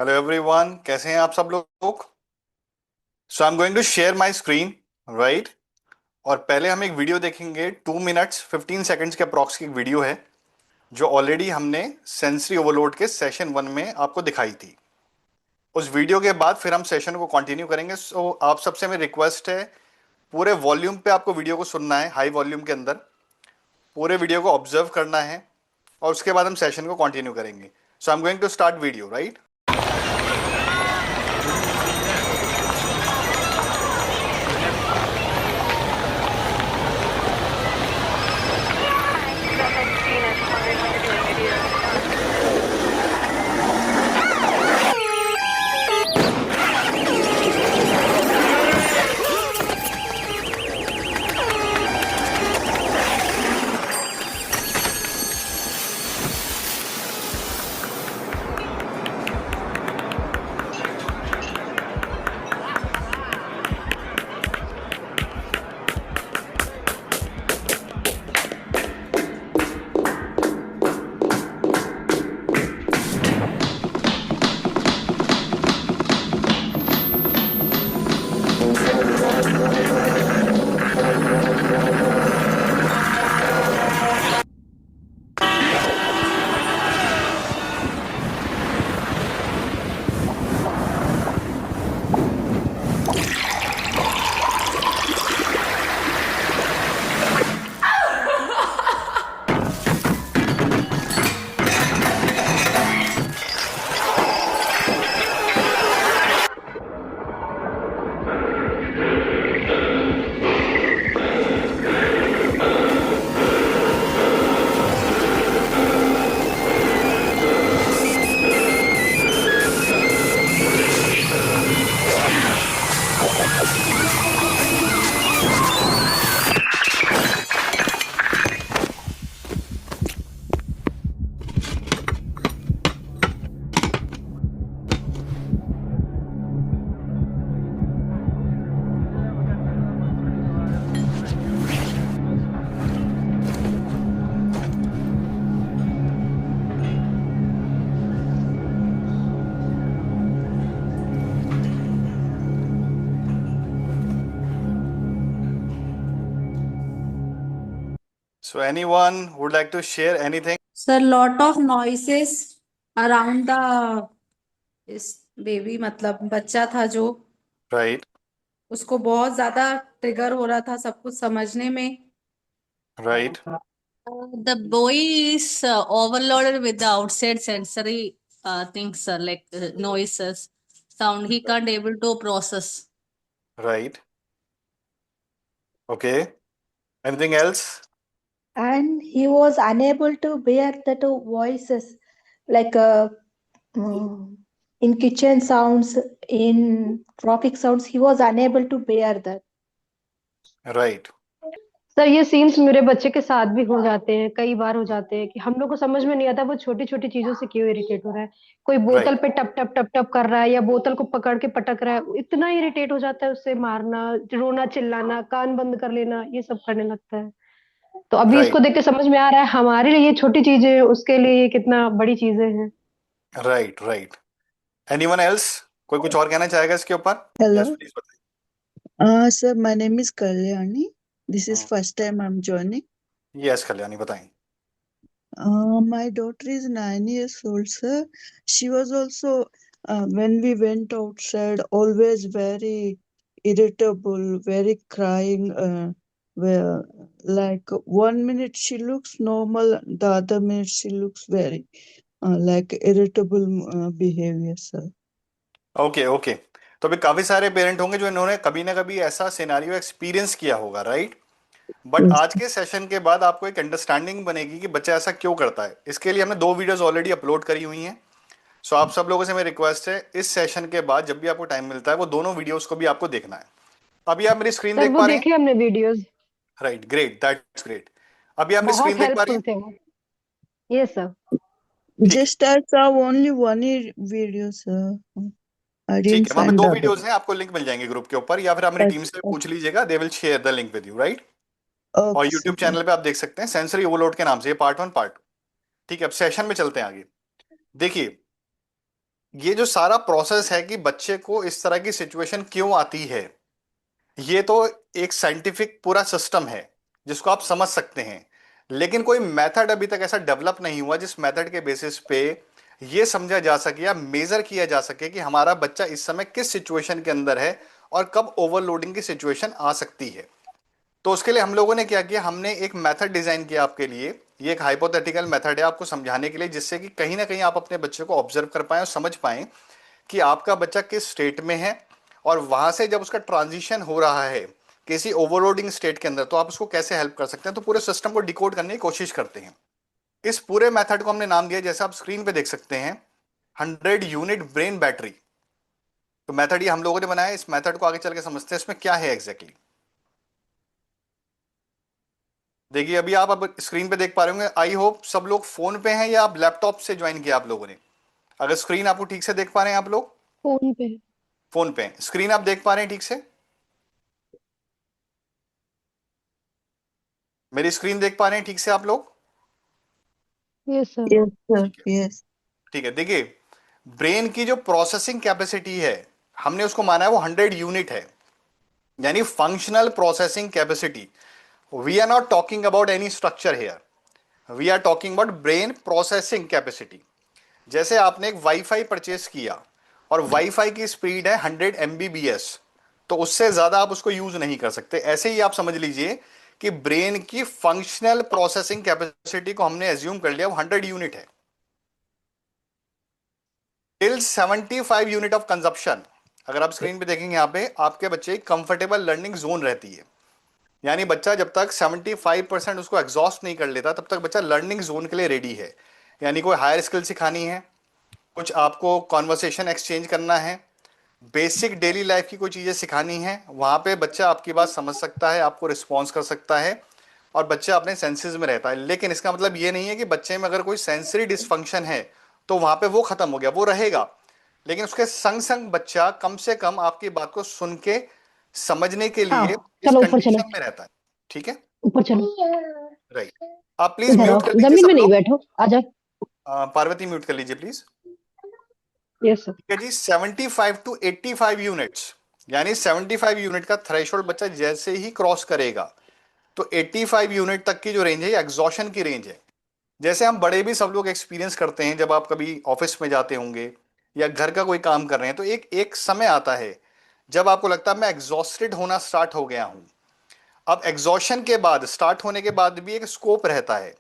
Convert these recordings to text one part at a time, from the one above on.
Hello everyone, कैसे हैं आप सब लोग। So I am going to share my screen, right. और पहले हम एक वीडियो देखेंगे, 2 मिनट्स 15 सेकंड्स के अप्रॉक्स की एक वीडियो है जो ऑलरेडी हमने सेंसरी ओवरलोड के सेशन 1 में आपको दिखाई थी। उस वीडियो के बाद फिर हम सेशन को कंटिन्यू करेंगे। सो आप सबसे मेरी रिक्वेस्ट है, पूरे वॉल्यूम पे आपको वीडियो को सुनना है, हाई वॉल्यूम के अंदर पूरे वीडियो को ऑब्जर्व करना है और उसके बाद हम सेशन को कंटिन्यू करेंगे। So I am going to start video, right. So anyone would like to share anything. Sir, lot of noises around the इस बेबी मतलब बच्चा था जो राइट, उसको बहुत ज्यादा ट्रिगर हो रहा था सब कुछ समझने में। Right, The boy is overloaded with the outside sensory things, like noises, sound. He can't able to process. Right. Okay, anything else. And he was unable to bear the two voices like mm, in kitchen sounds, in traffic sounds. He was unable to bear that. Right, sir ये scenes मेरे बच्चे के साथ भी हो जाते हैं, कई बार हो जाते हैं कि हम लोग को समझ में नहीं आता वो छोटी छोटी चीजों से क्यों इरिटेट हो रहा है। कोई बोतल राइट, पे टप टप टप टप कर रहा है या बोतल को पकड़ के पटक रहा है, इतना इरिटेट हो जाता है उससे, मारना, रोना, चिल्लाना, कान बंद कर लेना, ये सब करने लगता है। तो अभी राइट, इसको देख के समझ में आ रहा है हमारे लिए ये छोटी चीजें हैं, उसके लिए ये कितना बड़ी चीजें हैं। Right, right. एनीवन एल्स, कोई कुछ और कहना चाहेगा इसके ऊपर? यस Hello, प्लीज बताइए। sir. My name is Kalyani. This is hmm, first time I'm joining. Yes Kalyani बताएं। My daughter is 9 years old, sir. She was also, when we went outside, always very irritable, very crying. Where, like 1 minute she looks normal, the other minute she looks very like irritable behavior, sir. Okay, okay. तो अभी काफी सारे parent होंगे जो इन्होंने कभी ना कभी ऐसा सिनेरियो एक्सपीरियंस किया होगा, राइट। But Yes. आज के सेशन के बाद आपको एक अंडरस्टैंडिंग बनेगी कि बच्चा ऐसा क्यों करता है। इसके लिए हमने 2 वीडियोस ऑलरेडी अपलोड करी हुई हैं। सो आप सब लोगों से मेरी रिक्वेस्ट है, इस सेशन के बाद जब भी आपको टाइम मिलता है वो दोनों वीडियोस को भी आपको देखना है। अभी आप मेरी स्क्रीन सर देख वो पा रहे हैं? देखे हमने videos, right, great, that's great. अभी आप मेरी बहुत स्क्रीन देख पा रही हेल्पफुल हैं? थे वो। ये सर। ठीक है, Just I saw only one video, sir. I ठीक didn't है। वहां पे find दो the other. वीडियोस हैं, आपको लिंक मिल जाएंगे ग्रुप के ऊपर, या फिर आप मेरी टीम Okay, से पूछ लीजिएगा, they will share the link with you, right. और okay, sir. यूट्यूब चैनल पे आप देख सकते हैं सेंसरी ओवरलोड के नाम से, ये पार्ट 1 पार्ट 2। ठीक है, अब सेशन में चलते हैं आगे। देखिए, ये जो सारा प्रोसेस है कि बच्चे को इस तरह की सिचुएशन क्यों आती है, ये तो एक साइंटिफिक पूरा सिस्टम है जिसको आप समझ सकते हैं, लेकिन कोई मेथड अभी तक ऐसा डेवलप नहीं हुआ जिस मेथड के बेसिस पे ये समझा जा सके या मेजर किया जा सके कि हमारा बच्चा इस समय किस सिचुएशन के अंदर है और कब ओवरलोडिंग की सिचुएशन आ सकती है। तो उसके लिए हम लोगों ने क्या किया, हमने एक मेथड डिजाइन किया आपके लिए। ये एक हाइपोथेटिकल मेथड है आपको समझाने के लिए, जिससे कि कहीं ना कहीं आप अपने बच्चे को ऑब्जर्व कर पाए और समझ पाए कि आपका बच्चा किस स्टेट में है, और वहां से जब उसका ट्रांजिशन हो रहा है किसी ओवरलोडिंग स्टेट के अंदर, तो आप उसको कैसे हेल्प कर सकते हैं। तो पूरे सिस्टम को डिकोड करने की कोशिश करते हैं। इस पूरे मेथड को हमने नाम दिया, जैसे आप स्क्रीन पे देख सकते हैं, 100 यूनिट ब्रेन बैटरी। तो मेथड ये हम लोगों ने बनाया। इस मेथड को आगे चल के समझते हैं इसमें क्या है एग्जैक्टली। देखिए अभी आप अब स्क्रीन पे देख पा रहे होंगे। आई होप सब लोग फोन पे हैं या आप लैपटॉप से ज्वाइन किया आप लोगों ने। अगर स्क्रीन आपको ठीक से देख पा रहे हैं आप लोग, फोन पे। फोन पे स्क्रीन आप देख पा रहे हैं ठीक से, मेरी स्क्रीन देख पा रहे हैं ठीक से आप लोग। Yes sir. Yes, sir. ठीक है, Yes. ठीक है। देखिए ब्रेन की जो प्रोसेसिंग कैपेसिटी है हमने उसको माना है वो 100 यूनिट है, यानी functional processing capacity. We are not talking about any structure here, we are talking about brain processing capacity. जैसे आपने एक वाईफाई परचेस किया और वाईफाई की स्पीड है 100 MBPS, तो उससे ज्यादा आप उसको यूज नहीं कर सकते। ऐसे ही आप समझ लीजिए कि ब्रेन की फंक्शनल प्रोसेसिंग कैपेसिटी को हमने एज्यूम कर लिया वो 100 यूनिट है। टिल 75 यूनिट ऑफ कंजप्शन, अगर आप स्क्रीन पे देखेंगे यहाँ पे आपके बच्चे कंफर्टेबल लर्निंग जोन रहती है, यानी बच्चा जब तक 75% उसको एग्जॉस्ट नहीं कर लेता तब तक बच्चा लर्निंग जोन के लिए रेडी है। यानी कोई हायर स्किल सिखानी है, कुछ आपको कॉन्वर्सेशन एक्सचेंज करना है, बेसिक डेली लाइफ की कोई चीज़ें सिखानी है, वहाँ पे बच्चा आपकी बात समझ सकता है, आपको रिस्पॉन्स कर सकता है और बच्चा अपने सेंसेस में रहता है। लेकिन इसका मतलब ये नहीं है कि बच्चे में अगर कोई सेंसरी डिसफंक्शन है तो वहाँ पे वो खत्म हो गया, वो रहेगा। लेकिन उसके संग संग बच्चा कम से कम आपकी बात को सुन के समझने के हाँ, लिए इस चलो ऊपर चलो, कंडीशन में रहता है। ठीक है, ऊपर चलो। राइट। आप प्लीज इधर आओ, म्यूट कर लीजिए जमीन सब में नहीं लोग। बैठो, आजा। पार्वती म्यूट कर लीजिए प्लीज। Yes sir. ठीक है जी, 75 to 85 यूनिट्स, यानी 75 यूनिट का थ्रेशोल्ड बच्चा जैसे ही क्रॉस करेगा तो 85 यूनिट तक की जो रेंज है एग्जॉशन की रेंज है। जैसे हम बड़े भी सब लोग एक्सपीरियंस करते हैं, जब आप कभी ऑफिस में जाते होंगे या घर का कोई काम कर रहे हैं तो एक एक समय आता है जब आपको लगता है मैं एग्जॉस्टेड होना स्टार्ट हो गया हूं। अब एग्जॉशन के बाद, स्टार्ट होने के बाद भी एक स्कोप रहता है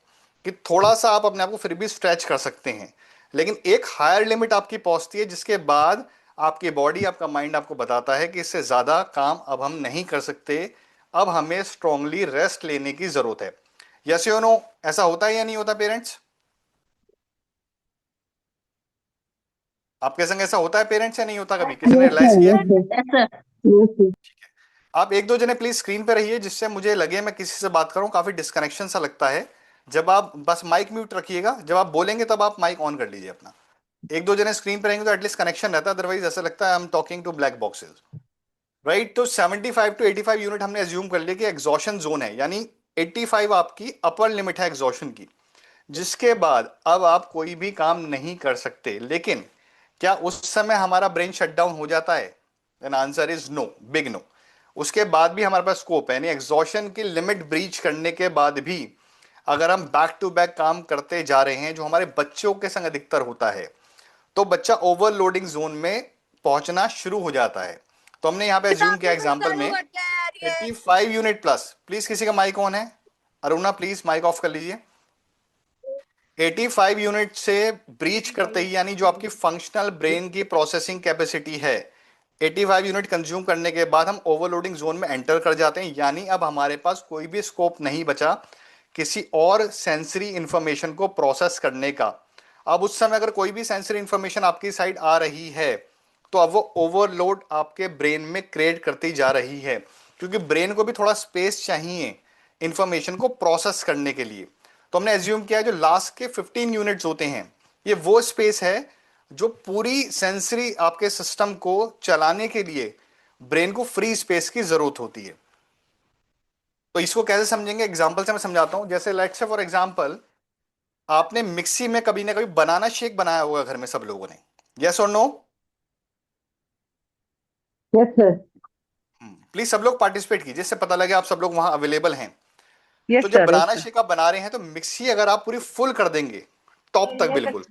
कि थोड़ा सा आप अपने आप को फिर भी स्ट्रेच कर सकते हैं, लेकिन एक हायर लिमिट आपकी पहुंचती है जिसके बाद आपकी बॉडी, आपका माइंड आपको बताता है कि इससे ज्यादा काम अब हम नहीं कर सकते, अब हमें स्ट्रांगली रेस्ट लेने की जरूरत है। यस यू नो, ऐसा होता है या नहीं होता पेरेंट्स? आपके संग ऐसा होता है पेरेंट्स या नहीं होता? कभी किसी ने Yes, रियलाइज sir. किया है? Yes, sir. Yes, sir. Yes, sir. आप एक दो जने प्लीज स्क्रीन पे रहिए जिससे मुझे लगे मैं किसी से बात कर रहा हूँ, काफी डिस्कनेक्शन सा लगता है। जब आप बस माइक म्यूट रखिएगा, जब आप बोलेंगे तब आप माइक ऑन कर लीजिए अपना। एक दो जने स्क्रीन पे रहेंगे तो एटलीस्ट कनेक्शन रहता है, अदरवाइज ऐसा लगता है I am talking to black boxes, right. तो 75 to 85 यूनिट हमने एज्यूम कर लिया कि एग्जॉशन जोन है, यानी 85 आपकी अपर लिमिट है एग्जॉशन की, जिसके बाद अब आप कोई भी काम नहीं कर सकते। लेकिन क्या उस समय हमारा ब्रेन शटडाउन हो जाता है? Then answer is no, big no. उसके बाद भी हमारे पास स्कोप है, यानी एग्जॉशन की लिमिट ब्रीच करने के बाद भी अगर हम बैक टू बैक काम करते जा रहे हैं, जो हमारे बच्चों के संग अधिकतर होता है, तो बच्चा ओवरलोडिंग जोन में पहुंचना शुरू हो जाता है। तो हमने यहाँ पे एज्यूम किया एग्जांपल में 85 यूनिट प्लस। प्लीज किसी का माइक ऑन है? अरुणा प्लीज माइक ऑफ कर लीजिए। 85 यूनिट से ब्रीच करते ही, यानी जो आपकी फंक्शनल ब्रेन की प्रोसेसिंग कैपेसिटी है, 85 यूनिट कंज्यूम करने के बाद हम ओवरलोडिंग जोन में एंटर कर जाते हैं, यानी अब हमारे पास कोई भी स्कोप नहीं बचा किसी और सेंसरी इंफॉर्मेशन को प्रोसेस करने का। अब उस समय अगर कोई भी सेंसरी इंफॉर्मेशन आपकी साइड आ रही है तो अब वो ओवरलोड आपके ब्रेन में क्रिएट करती जा रही है, क्योंकि ब्रेन को भी थोड़ा स्पेस चाहिए इंफॉर्मेशन को प्रोसेस करने के लिए। तो हमने एज्यूम किया है जो लास्ट के 15 यूनिट्स होते हैं ये वो स्पेस है जो पूरी सेंसरी आपके सिस्टम को चलाने के लिए ब्रेन को फ्री स्पेस की जरूरत होती है। तो इसको कैसे समझेंगे, एग्जांपल से मैं समझाता हूं। जैसे लेट्स से फॉर एग्जांपल आपने मिक्सी में कभी ना कभी बनाना शेक बनाया होगा घर में सब लोगों ने, यस और नो? Yes sir. प्लीज सब लोग पार्टिसिपेट कीजिए, इससे पता लगे आप सब लोग वहां अवेलेबल हैं। तो यस जब सर। यस बनाना सर। शेक आप बना रहे हैं तो मिक्सी अगर आप पूरी फुल कर देंगे टॉप तक बिल्कुल,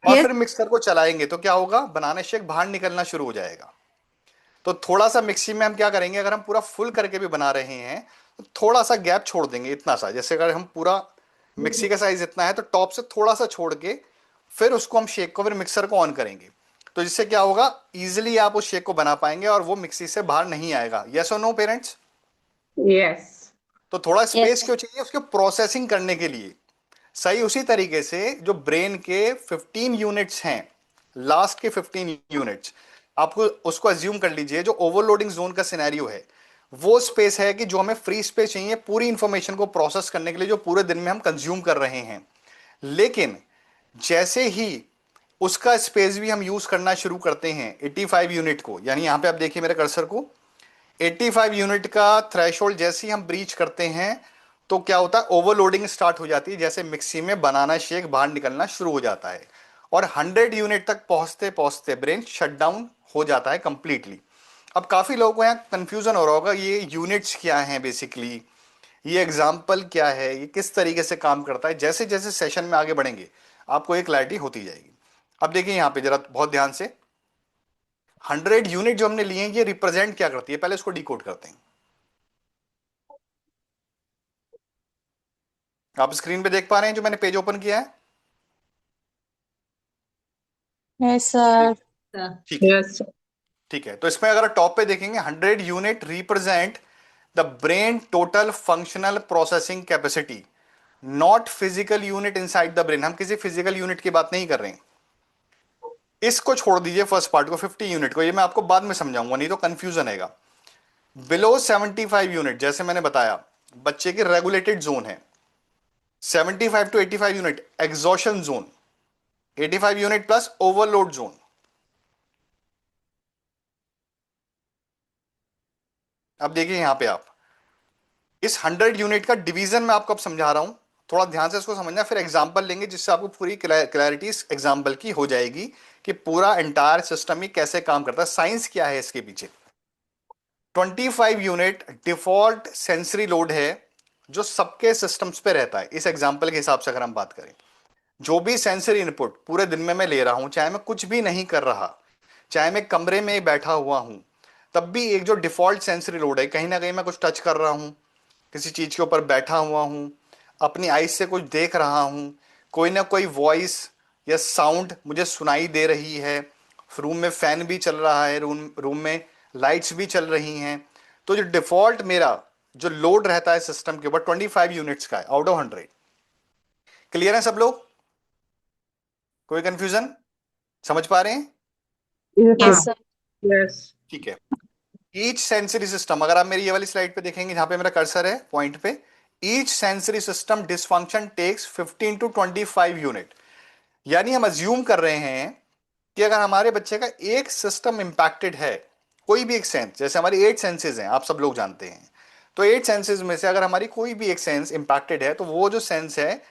और Yes. फिर मिक्सर को चलाएंगे तो क्या होगा, बनाना शेक बाहर निकलना शुरू हो जाएगा। तो थोड़ा सा मिक्सी में हम क्या करेंगे, अगर हम पूरा फुल करके भी बना रहे हैं तो थोड़ा सा गैप छोड़ देंगे, इतना सा, जैसे अगर हम पूरा मिक्सी का साइज इतना है तो टॉप से थोड़ा सा छोड़ के फिर उसको हम शेक को फिर मिक्सर को ऑन करेंगे। तो जिससे क्या होगा, इजीली आप उस शेक को बना पाएंगे और वो मिक्सी से बाहर नहीं आएगा। यस और नो पेरेंट्स? Yes. तो थोड़ा स्पेस Yes. क्यों चाहिए, उसके प्रोसेसिंग करने के लिए। सही उसी तरीके से जो ब्रेन के 15 यूनिट्स हैं, लास्ट के 15 यूनिट्स, आपको उसको अज्यूम कर लीजिए जो ओवरलोडिंग जोन का सिनेरियो है, वो स्पेस है कि जो हमें फ्री स्पेस चाहिए पूरी इंफॉर्मेशन को प्रोसेस करने के लिए जो पूरे दिन में हम कंज्यूम कर रहे हैं। लेकिन जैसे ही उसका स्पेस भी हम यूज करना शुरू करते हैं 85 यूनिट को, यानी यहां पे आप देखिए मेरे कर्सर को, 85 यूनिट का थ्रेशोल्ड जैसे ही हम ब्रीच करते हैं तो क्या होता है, ओवरलोडिंग स्टार्ट हो जाती है, जैसे मिक्सी में बनाना शेक बाहर निकलना शुरू हो जाता है, और 100 यूनिट तक पहुंचते पहुंचते ब्रेन शट डाउन हो जाता है कंप्लीटली। अब काफी लोगों को यहाँ कंफ्यूजन हो रहा होगा, ये यूनिट्स क्या हैं बेसिकली, ये एग्जाम्पल क्या है, ये किस तरीके से काम करता है। जैसे जैसे सेशन में आगे बढ़ेंगे आपको एक क्लैरिटी होती जाएगी। अब देखिए यहाँ पे जरा बहुत ध्यान से, 100 यूनिट जो हमने लिए हैं ये रिप्रेजेंट क्या करती है, पहले इसको डिकोड करते हैं। आप स्क्रीन पे देख पा रहे हैं जो मैंने पेज ओपन किया है? Yes, sir. ठीक है, Yes. ठीक है। तो इसमें अगर टॉप पे देखेंगे 100 unit represent the brain total functional processing capacity, not physical unit inside the brain. हम किसी फिजिकल यूनिट की बात नहीं कर रहे हैं। इसको छोड़ दीजिए फर्स्ट पार्ट को, 50 यूनिट को, ये मैं आपको बाद में समझाऊंगा नहीं तो कंफ्यूजन आएगा। बिलो 75 यूनिट जैसे मैंने बताया बच्चे की रेगुलेटेड जोन है, 75 to 85 unit exhaustion zone, 85 unit plus overload zone. अब देखिए यहां पे आप इस 100 यूनिट का डिवीजन मैं आपको अब समझा रहा हूं, थोड़ा ध्यान से इसको समझना, फिर एग्जांपल लेंगे जिससे आपको पूरी क्लैरिटी इस एग्जांपल की हो जाएगी कि पूरा एंटायर सिस्टम ही कैसे काम करता है, साइंस क्या है इसके पीछे। 25 यूनिट डिफॉल्ट सेंसरी लोड है जो सबके सिस्टम्स पे रहता है। इस एग्जांपल के हिसाब से अगर हम बात करें, जो भी सेंसरी इनपुट पूरे दिन में मैं ले रहा हूं, चाहे मैं कुछ भी नहीं कर रहा, चाहे मैं कमरे में बैठा हुआ हूं, तब भी एक जो डिफॉल्ट सेंसरी लोड है, कहीं ना कहीं मैं कुछ टच कर रहा हूं, किसी चीज के ऊपर बैठा हुआ हूं, अपनी आईज से कुछ देख रहा हूं, कोई ना कोई वॉइस या साउंड मुझे सुनाई दे रही है, रूम में फैन भी चल रहा है, रूम में लाइट्स भी चल रही हैं। तो जो डिफॉल्ट मेरा जो लोड रहता है सिस्टम के ऊपर 25 यूनिट्स का है आउट ऑफ 100। क्लियर है सब लोग? कोई कंफ्यूजन? समझ पा रहे हैं? Yes Yes, sir. sir. Yes. ठीक है। ईच सेंसरी सिस्टम, अगर आप मेरी ये वाली स्लाइड पे देखेंगे जहां पे मेरा कर्सर है पॉइंट पे, each sensory system dysfunction takes 15 to 25 unit. यानी हम अज्यूम कर रहे हैं कि अगर हमारे बच्चे का एक सिस्टम इंपैक्टेड है, कोई भी एक सेंस, जैसे हमारी 8 सेंसेस हैं आप सब लोग जानते हैं, तो 8 सेंसेस में से अगर हमारी कोई भी एक सेंस इंपैक्टेड है तो वो जो सेंस है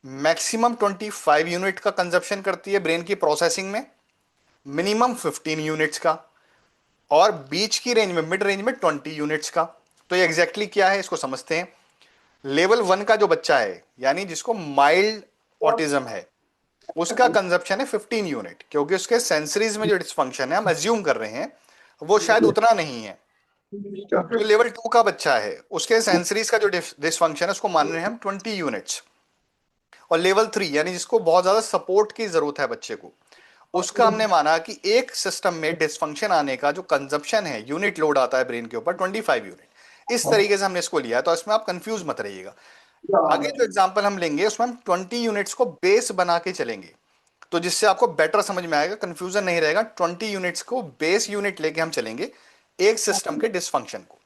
मैक्सिमम 25 यूनिट का कंजप्शन करती है ब्रेन की प्रोसेसिंग में, मिनिमम 15 यूनिट्स का, और बीच की रेंज में मिड रेंज में 20 यूनिट्स का। तो ये एग्जैक्टली क्या है इसको समझते हैं। लेवल 1 का जो बच्चा है, यानी जिसको माइल्ड ऑटिज्म है, उसका कंजप्शन है 15 यूनिट, क्योंकि उसके सेंसरीज में जो डिस्फंक्शन है हम अज्यूम कर रहे हैं वो शायद उतना नहीं है। जो लेवल 2 का बच्चा है उसके सेंसरीज का जो डिस्फंक्शन है उसको मान रहे हैं हम 20 यूनिट्स। और लेवल 3 यानी जिसको बहुत ज्यादा सपोर्ट की जरूरत है बच्चे को, उसका हमने माना कि एक सिस्टम में डिसफंक्शन आने का जो कंजप्शन है, यूनिट लोड आता है ब्रेन के ऊपर 25 यूनिट। इस तरीके से हमने इसको लिया, तो इसमें आप कंफ्यूज मत रहिएगा। आगे जो एग्जांपल हम लेंगे उसमें हम 20 यूनिट्स को बेस बना के चलेंगे, तो जिससे आपको बेटर समझ में आएगा, कंफ्यूजन नहीं रहेगा। 20 यूनिट्स को बेस यूनिट लेके हम चलेंगे एक सिस्टम के डिसफंक्शन को।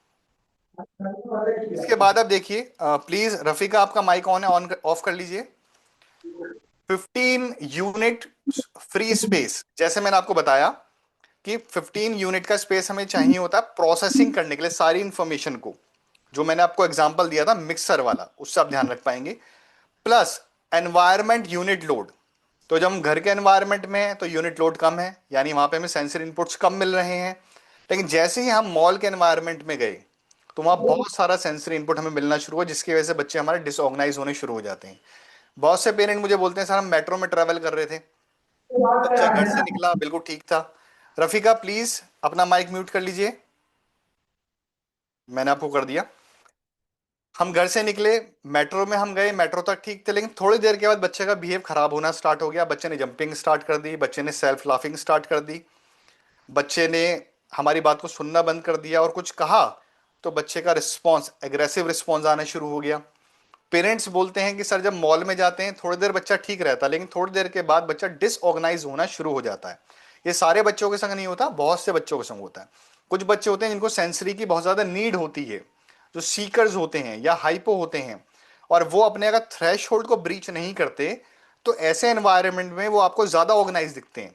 इसके बाद आप देखिए, प्लीज रफीका आपका माइक ऑन है, ऑन ऑफ कर लीजिए। 15 यूनिट फ्री स्पेस, जैसे मैंने आपको बताया कि 15 यूनिट का स्पेस हमें चाहिए होता है प्रोसेसिंग करने के लिए सारी इंफॉर्मेशन को, जो मैंने आपको एग्जांपल दिया था मिक्सर वाला, उससे आप ध्यान रख पाएंगे, प्लस एनवायरमेंट यूनिट लोड। तो तो जब हम घर के एनवायरनमेंट में हैं तो यूनिट लोड कम है, यानी वहां पे हमें सेंसरी इनपुट्स कम मिल रहे हैं। लेकिन जैसे ही हम मॉल के एनवायरनमेंट में गए तो वहाँ बहुत सारा सेंसरी इनपुट हमें मिलना शुरू हुआ, जिसकी वजह से बच्चे हमारे डिसऑर्गेनाइज होने शुरू हो जाते हैं। बहुत से पेरेंट मुझे बोलते हैं सर हम मेट्रो में ट्रेवल कर रहे थे, बच्चा घर से निकला बिल्कुल ठीक था। रफीका प्लीज अपना माइक म्यूट कर लीजिए, मैंने आपको कर दिया। हम घर से निकले, मेट्रो में हम गए, मेट्रो तक ठीक थे, लेकिन थोड़ी देर के बाद बच्चे का बिहेव खराब होना स्टार्ट हो गया। बच्चे ने जंपिंग स्टार्ट कर दी, बच्चे ने सेल्फ लाफिंग स्टार्ट कर दी, बच्चे ने हमारी बात को सुनना बंद कर दिया और कुछ कहा तो बच्चे का रिस्पॉन्स, एग्रेसिव रिस्पॉन्स आना शुरू हो गया। पेरेंट्स बोलते हैं कि सर जब मॉल में जाते हैं थोड़ी देर बच्चा ठीक रहता है, लेकिन थोड़ी देर के बाद बच्चा डिसऑर्गेनाइज होना शुरू हो जाता है। ये सारे बच्चों के संग नहीं होता, बहुत से बच्चों के संग होता है। कुछ बच्चे होते हैं जिनको सेंसरी की बहुत ज्यादा नीड होती है, जो सीकर्स होते हैं या हाइपो होते हैं, और वो अपने अगर थ्रेश को ब्रीच नहीं करते तो ऐसे एनवायरनमेंट में वो आपको ज्यादा ऑर्गेनाइज दिखते हैं।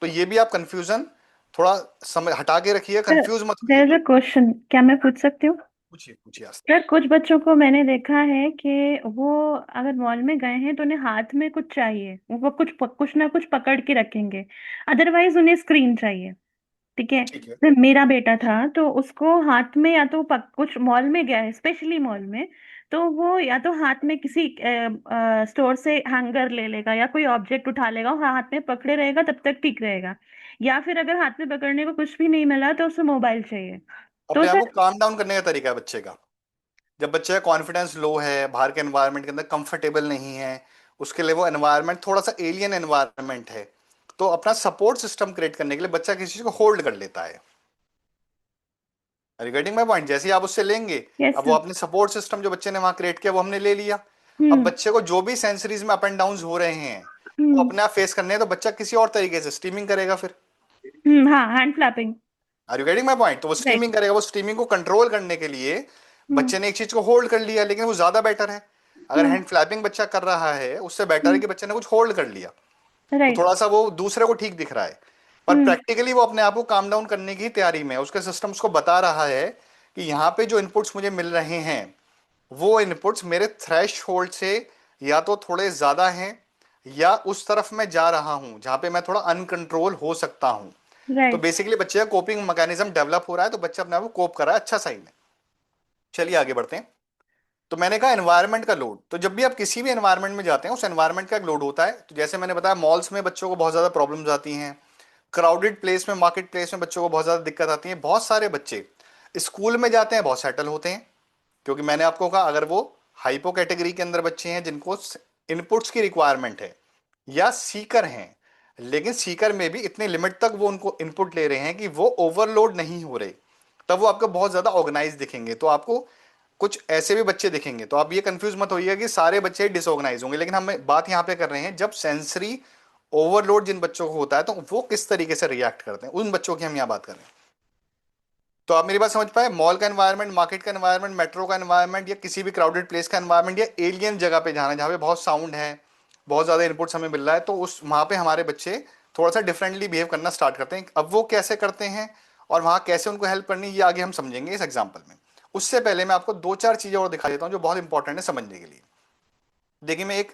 तो ये भी आप कंफ्यूजन थोड़ा समय हटा के रखिए, कंफ्यूज मत देयर इज होइए। अ क्वेश्चन, क्या मैं पूछ सकती हूँ? पूछिए पूछिए आज। सर कुछ बच्चों को मैंने देखा है कि वो अगर मॉल में गए हैं तो उन्हें हाथ में कुछ चाहिए, वो कुछ ना कुछ पकड़ के रखेंगे, अदरवाइज उन्हें स्क्रीन चाहिए। ठीक है। ठीक है। जब मेरा बेटा था तो उसको हाथ में या तो कुछ मॉल में गया है, स्पेशली मॉल में, तो वो या तो हाथ में किसी स्टोर से हैंगर ले लेगा या कोई ऑब्जेक्ट उठा लेगा और हाथ में पकड़े रहेगा, तब तक ठीक रहेगा। या फिर अगर हाथ में पकड़ने को कुछ भी नहीं मिला तो उसे मोबाइल चाहिए। तो अपने आप को सर काम डाउन करने का तरीका है बच्चे का। जब बच्चे का कॉन्फिडेंस लो है, बाहर के एनवायरनमेंट के अंदर कंफर्टेबल नहीं है, उसके लिए वो एनवायरनमेंट थोड़ा सा एलियन एनवायरनमेंट है, तो अपना सपोर्ट सिस्टम क्रिएट करने के लिए बच्चा किसी चीज को होल्ड कर लेता है। रिगार्डिंग माई पॉइंट, जैसे ही आप उससे लेंगे, यस अब वो सर। अपने सपोर्ट सिस्टम जो बच्चे ने वहां क्रिएट किया वो हमने ले लिया। अब हम्म। बच्चे को जो भी सेंसरीज में अप एंड डाउन हो रहे हैं वो हम्म। अपने आप फेस करने हैं, तो बच्चा किसी और तरीके से स्ट्रीमिंग करेगा फिर। हाँ, hand flapping. Are you getting my point? तो वो राइट। स्ट्रीमिंग करेगा, वो स्ट्रीमिंग को कंट्रोल करने के लिए हम्म। बच्चे ने एक चीज को होल्ड कर लिया, लेकिन वो ज्यादा बेटर है। अगर हम्म। हैंड फ्लैपिंग बच्चा कर रहा है उससे बेटर है हम्म। कि बच्चे ने कुछ होल्ड कर लिया, तो राइट। थोड़ा सा वो दूसरे को ठीक दिख रहा है। पर हम्म। प्रैक्टिकली वो अपने आप को काम डाउन करने की तैयारी में है, उसका सिस्टम उसको बता रहा है कि यहाँ पे जो इनपुट्स मुझे मिल रहे हैं वो इनपुट्स मेरे थ्रेश होल्ड से या तो थोड़े ज्यादा हैं, या उस तरफ मैं जा रहा हूं जहां पे मैं थोड़ा अनकंट्रोल हो सकता हूं। तो राइट। बेसिकली बच्चे का कोपिंग मैकेनिज्म डेवलप हो रहा है, तो बच्चा अपने आप को कोप कर रहा है, अच्छा साइन है। चलिए आगे बढ़ते हैं। तो मैंने कहा एनवायरनमेंट का लोड, तो जब भी आप किसी भी एनवायरनमेंट में जाते हैं उस एनवायरनमेंट का एक लोड होता है। तो जैसे मैंने बताया मॉल्स में बच्चों को बहुत ज्यादा प्रॉब्लम्स आती हैं, क्राउडेड प्लेस में, मार्केट प्लेस में बच्चों को बहुत ज्यादा दिक्कत आती है। बहुत सारे बच्चे स्कूल में जाते हैं बहुत सेटल होते हैं, क्योंकि मैंने आपको कहा अगर वो हाइपो कैटेगरी के अंदर बच्चे हैं जिनको इनपुट्स की रिक्वायरमेंट है, या सीकर हैं, लेकिन सीकर में भी इतने लिमिट तक वो उनको इनपुट ले रहे हैं कि वो ओवरलोड नहीं हो रहे, तब वो आपको बहुत ज्यादा ऑर्गेनाइज दिखेंगे। तो आपको कुछ ऐसे भी बच्चे दिखेंगे, तो आप ये कंफ्यूज मत होइएगा कि सारे बच्चे डिसऑर्गेनाइज होंगे, लेकिन हम बात यहाँ पे कर रहे हैं जब सेंसरी ओवरलोड जिन बच्चों को होता है तो वो किस तरीके से रिएक्ट करते हैं, उन बच्चों की हम यहाँ बात कर रहे हैं। तो आप मेरी बात समझ पाए? मॉल का एनवायरनमेंट, मार्केट का एनवायरनमेंट, मेट्रो का एनवायरनमेंट, या किसी भी क्राउडेड प्लेस का एनवायरनमेंट, या एलियन जगह पे जाना जहाँ पे बहुत साउंड है, बहुत ज्यादा इनपुट्स हमें मिल रहा है, तो उस वहां पे हमारे बच्चे थोड़ा सा डिफरेंटली बिहेव करना स्टार्ट करते हैं। अब वो कैसे करते हैं और वहां कैसे उनको हेल्प करनी, ये आगे हम समझेंगे इस एग्जाम्पल में। उससे पहले मैं आपको दो चार चीजें और दिखा देता हूँ जो बहुत इंपॉर्टेंट है समझने के लिए। देखिए मैं एक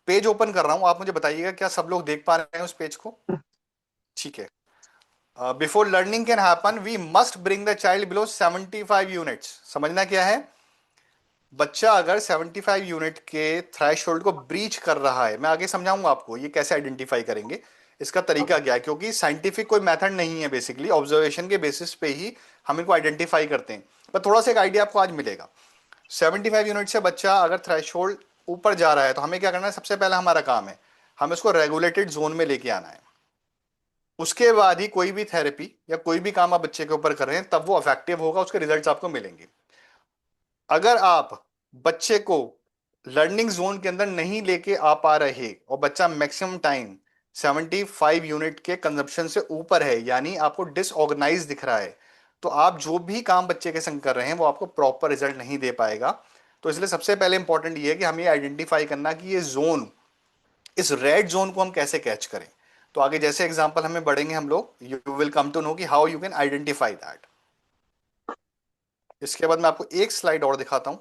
पेज ओपन कर रहा हूँ, आप मुझे बताइएगा क्या सब लोग देख पा रहे हैं उस पेज को? ठीक है। Before learning can happen we must bring the child below 75 units. समझना क्या है? बच्चा अगर 75 यूनिट के थ्रेशोल्ड को ब्रीच कर रहा है, मैं आगे समझाऊंगा आपको ये कैसे आइडेंटिफाई करेंगे, इसका तरीका क्या है, क्योंकि साइंटिफिक कोई मेथड नहीं है, बेसिकली ऑब्जर्वेशन के बेसिस पे ही हम इनको आइडेंटिफाई करते हैं। पर थोड़ा सा एक आइडिया आपको आज मिलेगा। 75 यूनिट से बच्चा अगर थ्रेशोल्ड ऊपर जा रहा है तो हमें क्या करना है? सबसे पहला हमारा काम है हमें इसको रेगुलेटेड जोन में लेके आना है। उसके बाद ही कोई भी थेरेपी या कोई भी काम आप बच्चे के ऊपर कर रहे हैं तब वो इफेक्टिव होगा, उसके रिजल्ट्स आपको मिलेंगे। अगर आप बच्चे को लर्निंग जोन के अंदर नहीं लेके आ पा रहे और बच्चा मैक्सिमम टाइम 75 यूनिट के कंजप्शन से ऊपर है, यानी आपको डिसऑर्गेनाइज दिख रहा है, तो आप जो भी काम बच्चे के संग कर रहे हैं वो आपको प्रॉपर रिजल्ट नहीं दे पाएगा। तो इसलिए सबसे पहले इंपॉर्टेंट ये है कि हमें आइडेंटिफाई करना कि ये जोन, इस रेड जोन को हम कैसे कैच करें। तो आगे जैसे एग्जांपल हमें बढ़ेंगे हम लोग, you will come to know कि how you can identify that. इसके बाद मैं आपको एक स्लाइड और दिखाता हूं,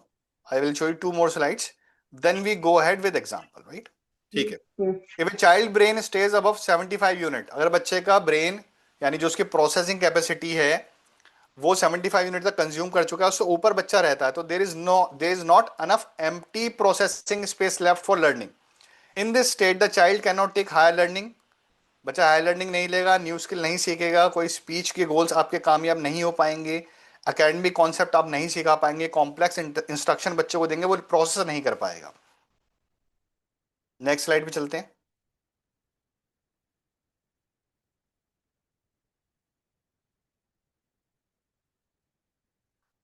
I will show you 2 more slides, then we go ahead with example, right. ठीक है। If a child brain stage above 75 unit, अगर बच्चे का ब्रेन यानी जो उसकी प्रोसेसिंग कैपेसिटी है वो 75 यूनिट तक कंज्यूम कर चुका है, उससे ऊपर बच्चा रहता है, तो there is not enough empty processing space left for learning. In this state the child can not take higher learning, बच्चा हायर लर्निंग नहीं लेगा, न्यू स्किल नहीं सीखेगा, कोई स्पीच के गोल्स आपके कामयाब नहीं हो पाएंगे, एकेडमिक कॉन्सेप्ट आप नहीं सिखा पाएंगे, कॉम्प्लेक्स इंस्ट्रक्शन बच्चों को देंगे वो प्रोसेस नहीं कर पाएगा। नेक्स्ट स्लाइड पे चलते हैं।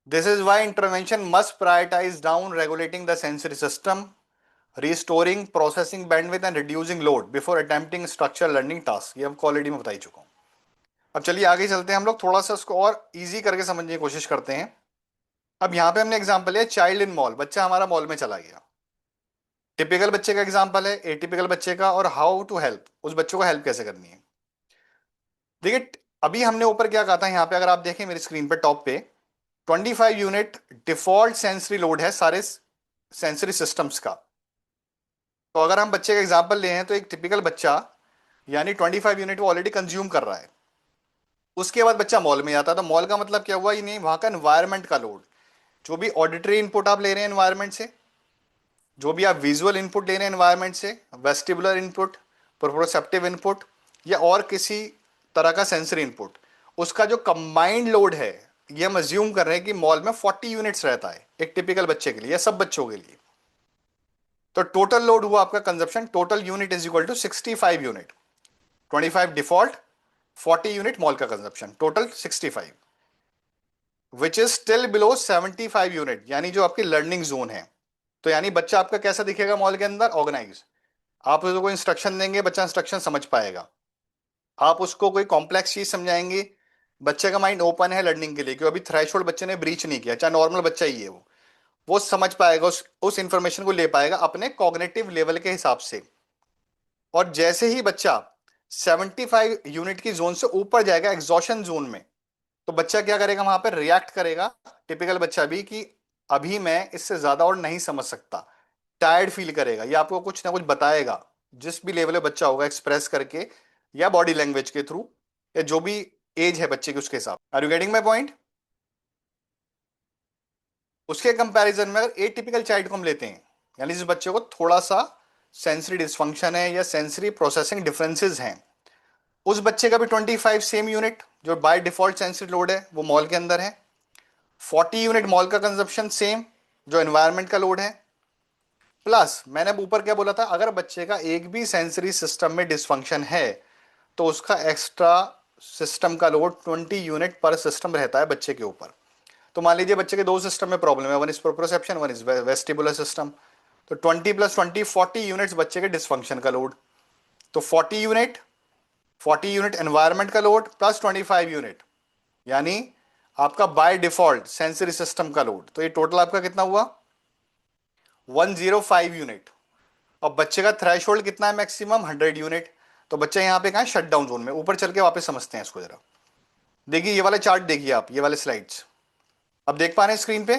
This is why intervention must prioritize down regulating the sensory system, restoring processing bandwidth and reducing load before attempting structured learning tasks। ये आपको ऑलरेडी मैं बता ही चुका हूँ। अब चलिए आगे चलते हैं, हम लोग थोड़ा सा उसको और इजी करके समझने की कोशिश करते हैं। अब यहाँ पे हमने एग्जांपल लिया चाइल्ड इन मॉल, बच्चा हमारा मॉल में चला गया। टिपिकल बच्चे का एग्जांपल है, एटिपिकल बच्चे का, और हाउ टू हेल्प, उस बच्चे को हेल्प कैसे करनी है। देखिए अभी हमने ऊपर क्या कहा था, यहाँ पे अगर आप देखें मेरी स्क्रीन पे टॉप पे 25 यूनिट डिफॉल्ट सेंसरी लोड है सारे सेंसरी सिस्टम्स का। तो अगर हम बच्चे का एग्जांपल ले हैं तो एक टिपिकल बच्चा यानी 25 यूनिट वो ऑलरेडी कंज्यूम कर रहा है। उसके बाद बच्चा मॉल में जाता है, तो मॉल का मतलब क्या हुआ, ये नहीं वहां का एनवायरनमेंट का लोड, जो भी ऑडिटरी इनपुट आप ले रहे हैं एनवायरनमेंट से, जो भी आप विजुअल इनपुट ले रहे हैं एनवायरनमेंट से, वेस्टिबुलर इनपुट, प्रोप्रोसेप्टिव इनपुट या और किसी तरह का सेंसरी इनपुट, उसका जो कंबाइंड लोड है ये हम अज्यूम कर रहे हैं कि मॉल में 40 यूनिट्स रहता है एक टिपिकल बच्चे के लिए या सब बच्चों के लिए। तो टोटल लोड हुआ आपका consumption, total unit is equal to 65 unit, 25 default, 40 unit mall का consumption, total 65, which is still below 75 unit, यानी जो आपकी लर्निंग जोन है। तो यानी बच्चा आपका कैसा दिखेगा मॉल के अंदर, ऑर्गेनाइज। आप उसको इंस्ट्रक्शन देंगे, बच्चा इंस्ट्रक्शन समझ पाएगा। आप उसको कोई कॉम्प्लेक्स चीज समझाएंगे, बच्चे का माइंड ओपन है लर्निंग के लिए, क्योंकि अभी थ्रेशोल्ड बच्चे ने ब्रीच नहीं किया, चाहे नॉर्मल बच्चा ही है वो समझ पाएगा, उस इंफॉर्मेशन को ले पाएगा अपने कॉग्निटिव लेवल के हिसाब से। और जैसे ही बच्चा 75 यूनिट की जोन से ऊपर जाएगा एग्जॉशन जोन में, तो बच्चा क्या करेगा, वहां पर रिएक्ट करेगा, टिपिकल बच्चा भी, कि अभी मैं इससे ज्यादा और नहीं समझ सकता, टायर्ड फील करेगा, या आपको कुछ ना कुछ बताएगा, जिस भी लेवल पे बच्चा होगा एक्सप्रेस करके या बॉडी लैंग्वेज के थ्रू, या जो भी एज है बच्चे की उसके हिसाब। Are you getting my point? उसके कंपैरिजन में अगर एटिपिकल चाइल्ड को हम लेते हैं, यानी जिस बच्चे को थोड़ा सा सेंसरी डिसफंक्शन है या सेंसरी प्रोसेसिंग डिफरेंसेस हैं, उस बच्चे का भी 25 सेम यूनिट जो बाय डिफॉल्ट सेंसरी लोड है वो मॉल के अंदर है, 40 यूनिट मॉल का कंजप्शन सेम जो एनवायरनमेंट का लोड है, प्लस मैंने ऊपर क्या बोला था, अगर बच्चे का एक भी सेंसरी सिस्टम में डिसफंक्शन है तो उसका एक्स्ट्रा सिस्टम का लोड 20 यूनिट पर सिस्टम रहता है बच्चे के ऊपर। तो मान लीजिए बच्चे के दो सिस्टम में प्रॉब्लम है, one is proprioception, one is vestibular system, तो 20 + 20 40 यूनिट्स बच्चे के डिसफंक्शन का लोड। तो 40 यूनिट एनवायरनमेंट का लोड प्लस 25 यूनिट, यानी आपका बाय डिफॉल्ट सेंसरी सिस्टम का लोड। तो ये टोटल आपका कितना हुआ, 105 यूनिट। और बच्चे का थ्रेशोल्ड कितना है, मैक्सिमम 100 यूनिट। तो बच्चा यहाँ पे कहाँ है, शट डाउन जोन में। ऊपर चल के वापस समझते हैं इसको जरा। देखिए ये वाला चार्ट देखिए आप, ये वाले स्लाइड्स अब देख पा रहे हैं स्क्रीन पे,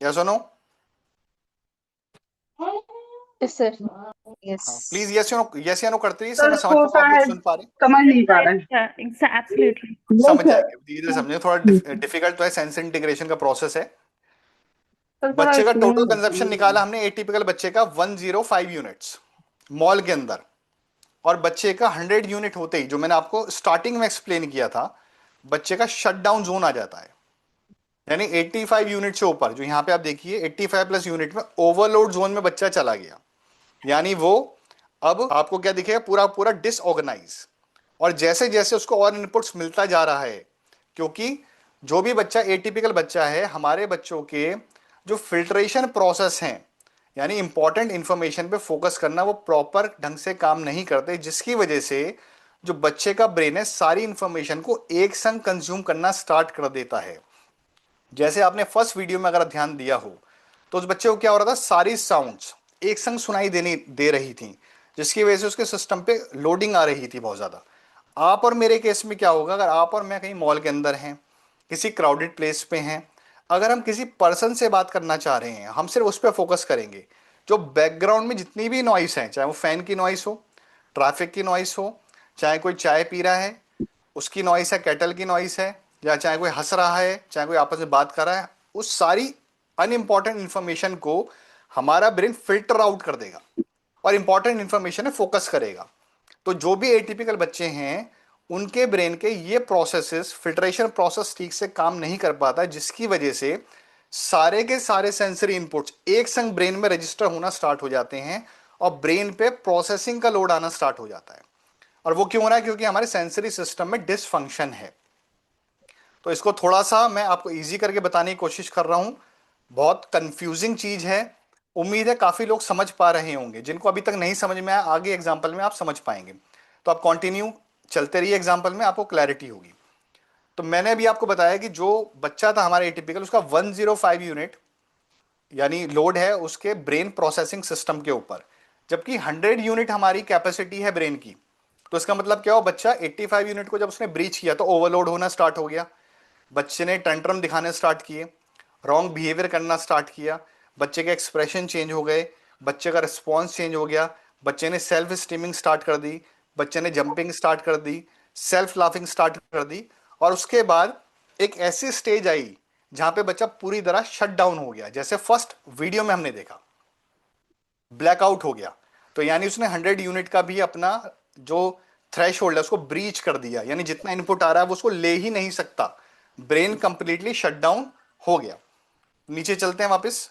यस और नो? Yes, sir. Yes. हाँ प्लीज यस या नो करते रहिए, सर मैं समझ पाऊँ आप लोग सुन पा रहे हैं, समझ नहीं पा रहे हैं। एब्सोल्युटली समझ जाएंगे धीरे धीरे समझे, थोड़ा डिफिकल्ट तो है, सेंस इंटीग्रेशन का प्रोसेस है। सर थोड़ा बच्चे का टोटल explain कंजप्शन निकाला हमने एटिपिकल बच्चे का 105 यूनिट्स मॉल के अंदर, और बच्चे का 100 यूनिट होते ही, जो मैंने आपको स्टार्टिंग में एक्सप्लेन किया था, बच्चे का शट डाउन जोन आ जाता है। यानी 85 यूनिट से ऊपर, जो यहाँ पे आप देखिए 85 प्लस यूनिट में ओवरलोड जोन में बच्चा चला गया, यानी वो अब आपको क्या दिखेगा, पूरा पूरा डिसऑर्गेनाइज। और जैसे जैसे उसको और इनपुट्स मिलता जा रहा है, क्योंकि जो भी बच्चा एटिपिकल बच्चा है, हमारे बच्चों के जो फिल्ट्रेशन प्रोसेस हैं, यानी इंपॉर्टेंट इंफॉर्मेशन पे फोकस करना, वो प्रॉपर ढंग से काम नहीं करते, जिसकी वजह से जो बच्चे का ब्रेन है सारी इंफॉर्मेशन को एक संग कंज्यूम करना स्टार्ट कर देता है। जैसे आपने फर्स्ट वीडियो में अगर ध्यान दिया हो तो उस बच्चे को क्या हो रहा था, सारी साउंड्स एक संग सुनाई दे रही थी, जिसकी वजह से उसके सिस्टम पे लोडिंग आ रही थी बहुत ज्यादा। आप और मेरे केस में क्या होगा, अगर आप और मैं कहीं मॉल के अंदर हैं, किसी क्राउडेड प्लेस पे हैं, अगर हम किसी पर्सन से बात करना चाह रहे हैं, हम सिर्फ उस पर फोकस करेंगे, जो बैकग्राउंड में जितनी भी नॉइस है, चाहे वो फैन की नॉइस हो, ट्रैफिक की नॉइस हो, चाहे कोई चाय पी रहा है उसकी नॉइस है, केटल की नॉइस है, या चाहे कोई हंस रहा है, चाहे कोई आपस में बात कर रहा है, उस सारी अनइम्पॉर्टेंट इंफॉर्मेशन को हमारा ब्रेन फिल्टर आउट कर देगा और इंपॉर्टेंट इंफॉर्मेशन है फोकस करेगा। तो जो भी एटिपिकल बच्चे हैं उनके ब्रेन के ये प्रोसेसेस, फिल्ट्रेशन प्रोसेस ठीक से काम नहीं कर पाता, जिसकी वजह से सारे के सारे सेंसरी इनपुट्स एक संग ब्रेन में रजिस्टर होना स्टार्ट हो जाते हैं और ब्रेन पे प्रोसेसिंग का लोड आना स्टार्ट हो जाता है। और वो क्यों हो रहा है? क्योंकि हमारे सेंसरी सिस्टम में डिसफंक्शन है। तो इसको थोड़ा सा मैं आपको इजी करके बताने की कोशिश कर रहा हूं, बहुत कंफ्यूजिंग चीज है। उम्मीद है काफी लोग समझ पा रहे होंगे, जिनको अभी तक नहीं समझ में आया आगे एग्जाम्पल में आप समझ पाएंगे। तो आप कंटिन्यू चलते रहिए, एग्जाम्पल में आपको क्लैरिटी होगी। तो मैंने अभी आपको बताया कि जो बच्चा था हमारा एटिपिकल, उसका 105 यूनिट यानी लोड है उसके ब्रेन प्रोसेसिंग सिस्टम के ऊपर, जबकि 100 यूनिट हमारी कैपेसिटी है ब्रेन की। तो इसका मतलब क्या हो, बच्चा 85 यूनिट को जब उसने ब्रीच किया तो ओवरलोड होना स्टार्ट हो गया, बच्चे ने टेंट्रम दिखाने स्टार्ट किए, रॉन्ग बिहेवियर करना स्टार्ट किया, बच्चे के एक्सप्रेशन चेंज हो गए, बच्चे का रिस्पॉन्स चेंज हो गया, बच्चे ने सेल्फ स्टीमिंग स्टार्ट कर दी, बच्चे ने जंपिंग स्टार्ट कर दी, सेल्फ लाफिंग स्टार्ट कर दी। और उसके बाद एक ऐसी स्टेज आई जहां पे बच्चा पूरी तरह शट डाउन हो गया, जैसे फर्स्ट वीडियो में हमने देखा, ब्लैकआउट हो गया। तो यानी उसने 100 यूनिट का भी अपना जो थ्रेश होल्ड है उसको ब्रीच कर दिया, यानी जितना इनपुट आ रहा है वो उसको ले ही नहीं सकता, ब्रेन कंप्लीटली शट डाउन हो गया। नीचे चलते हैं वापस।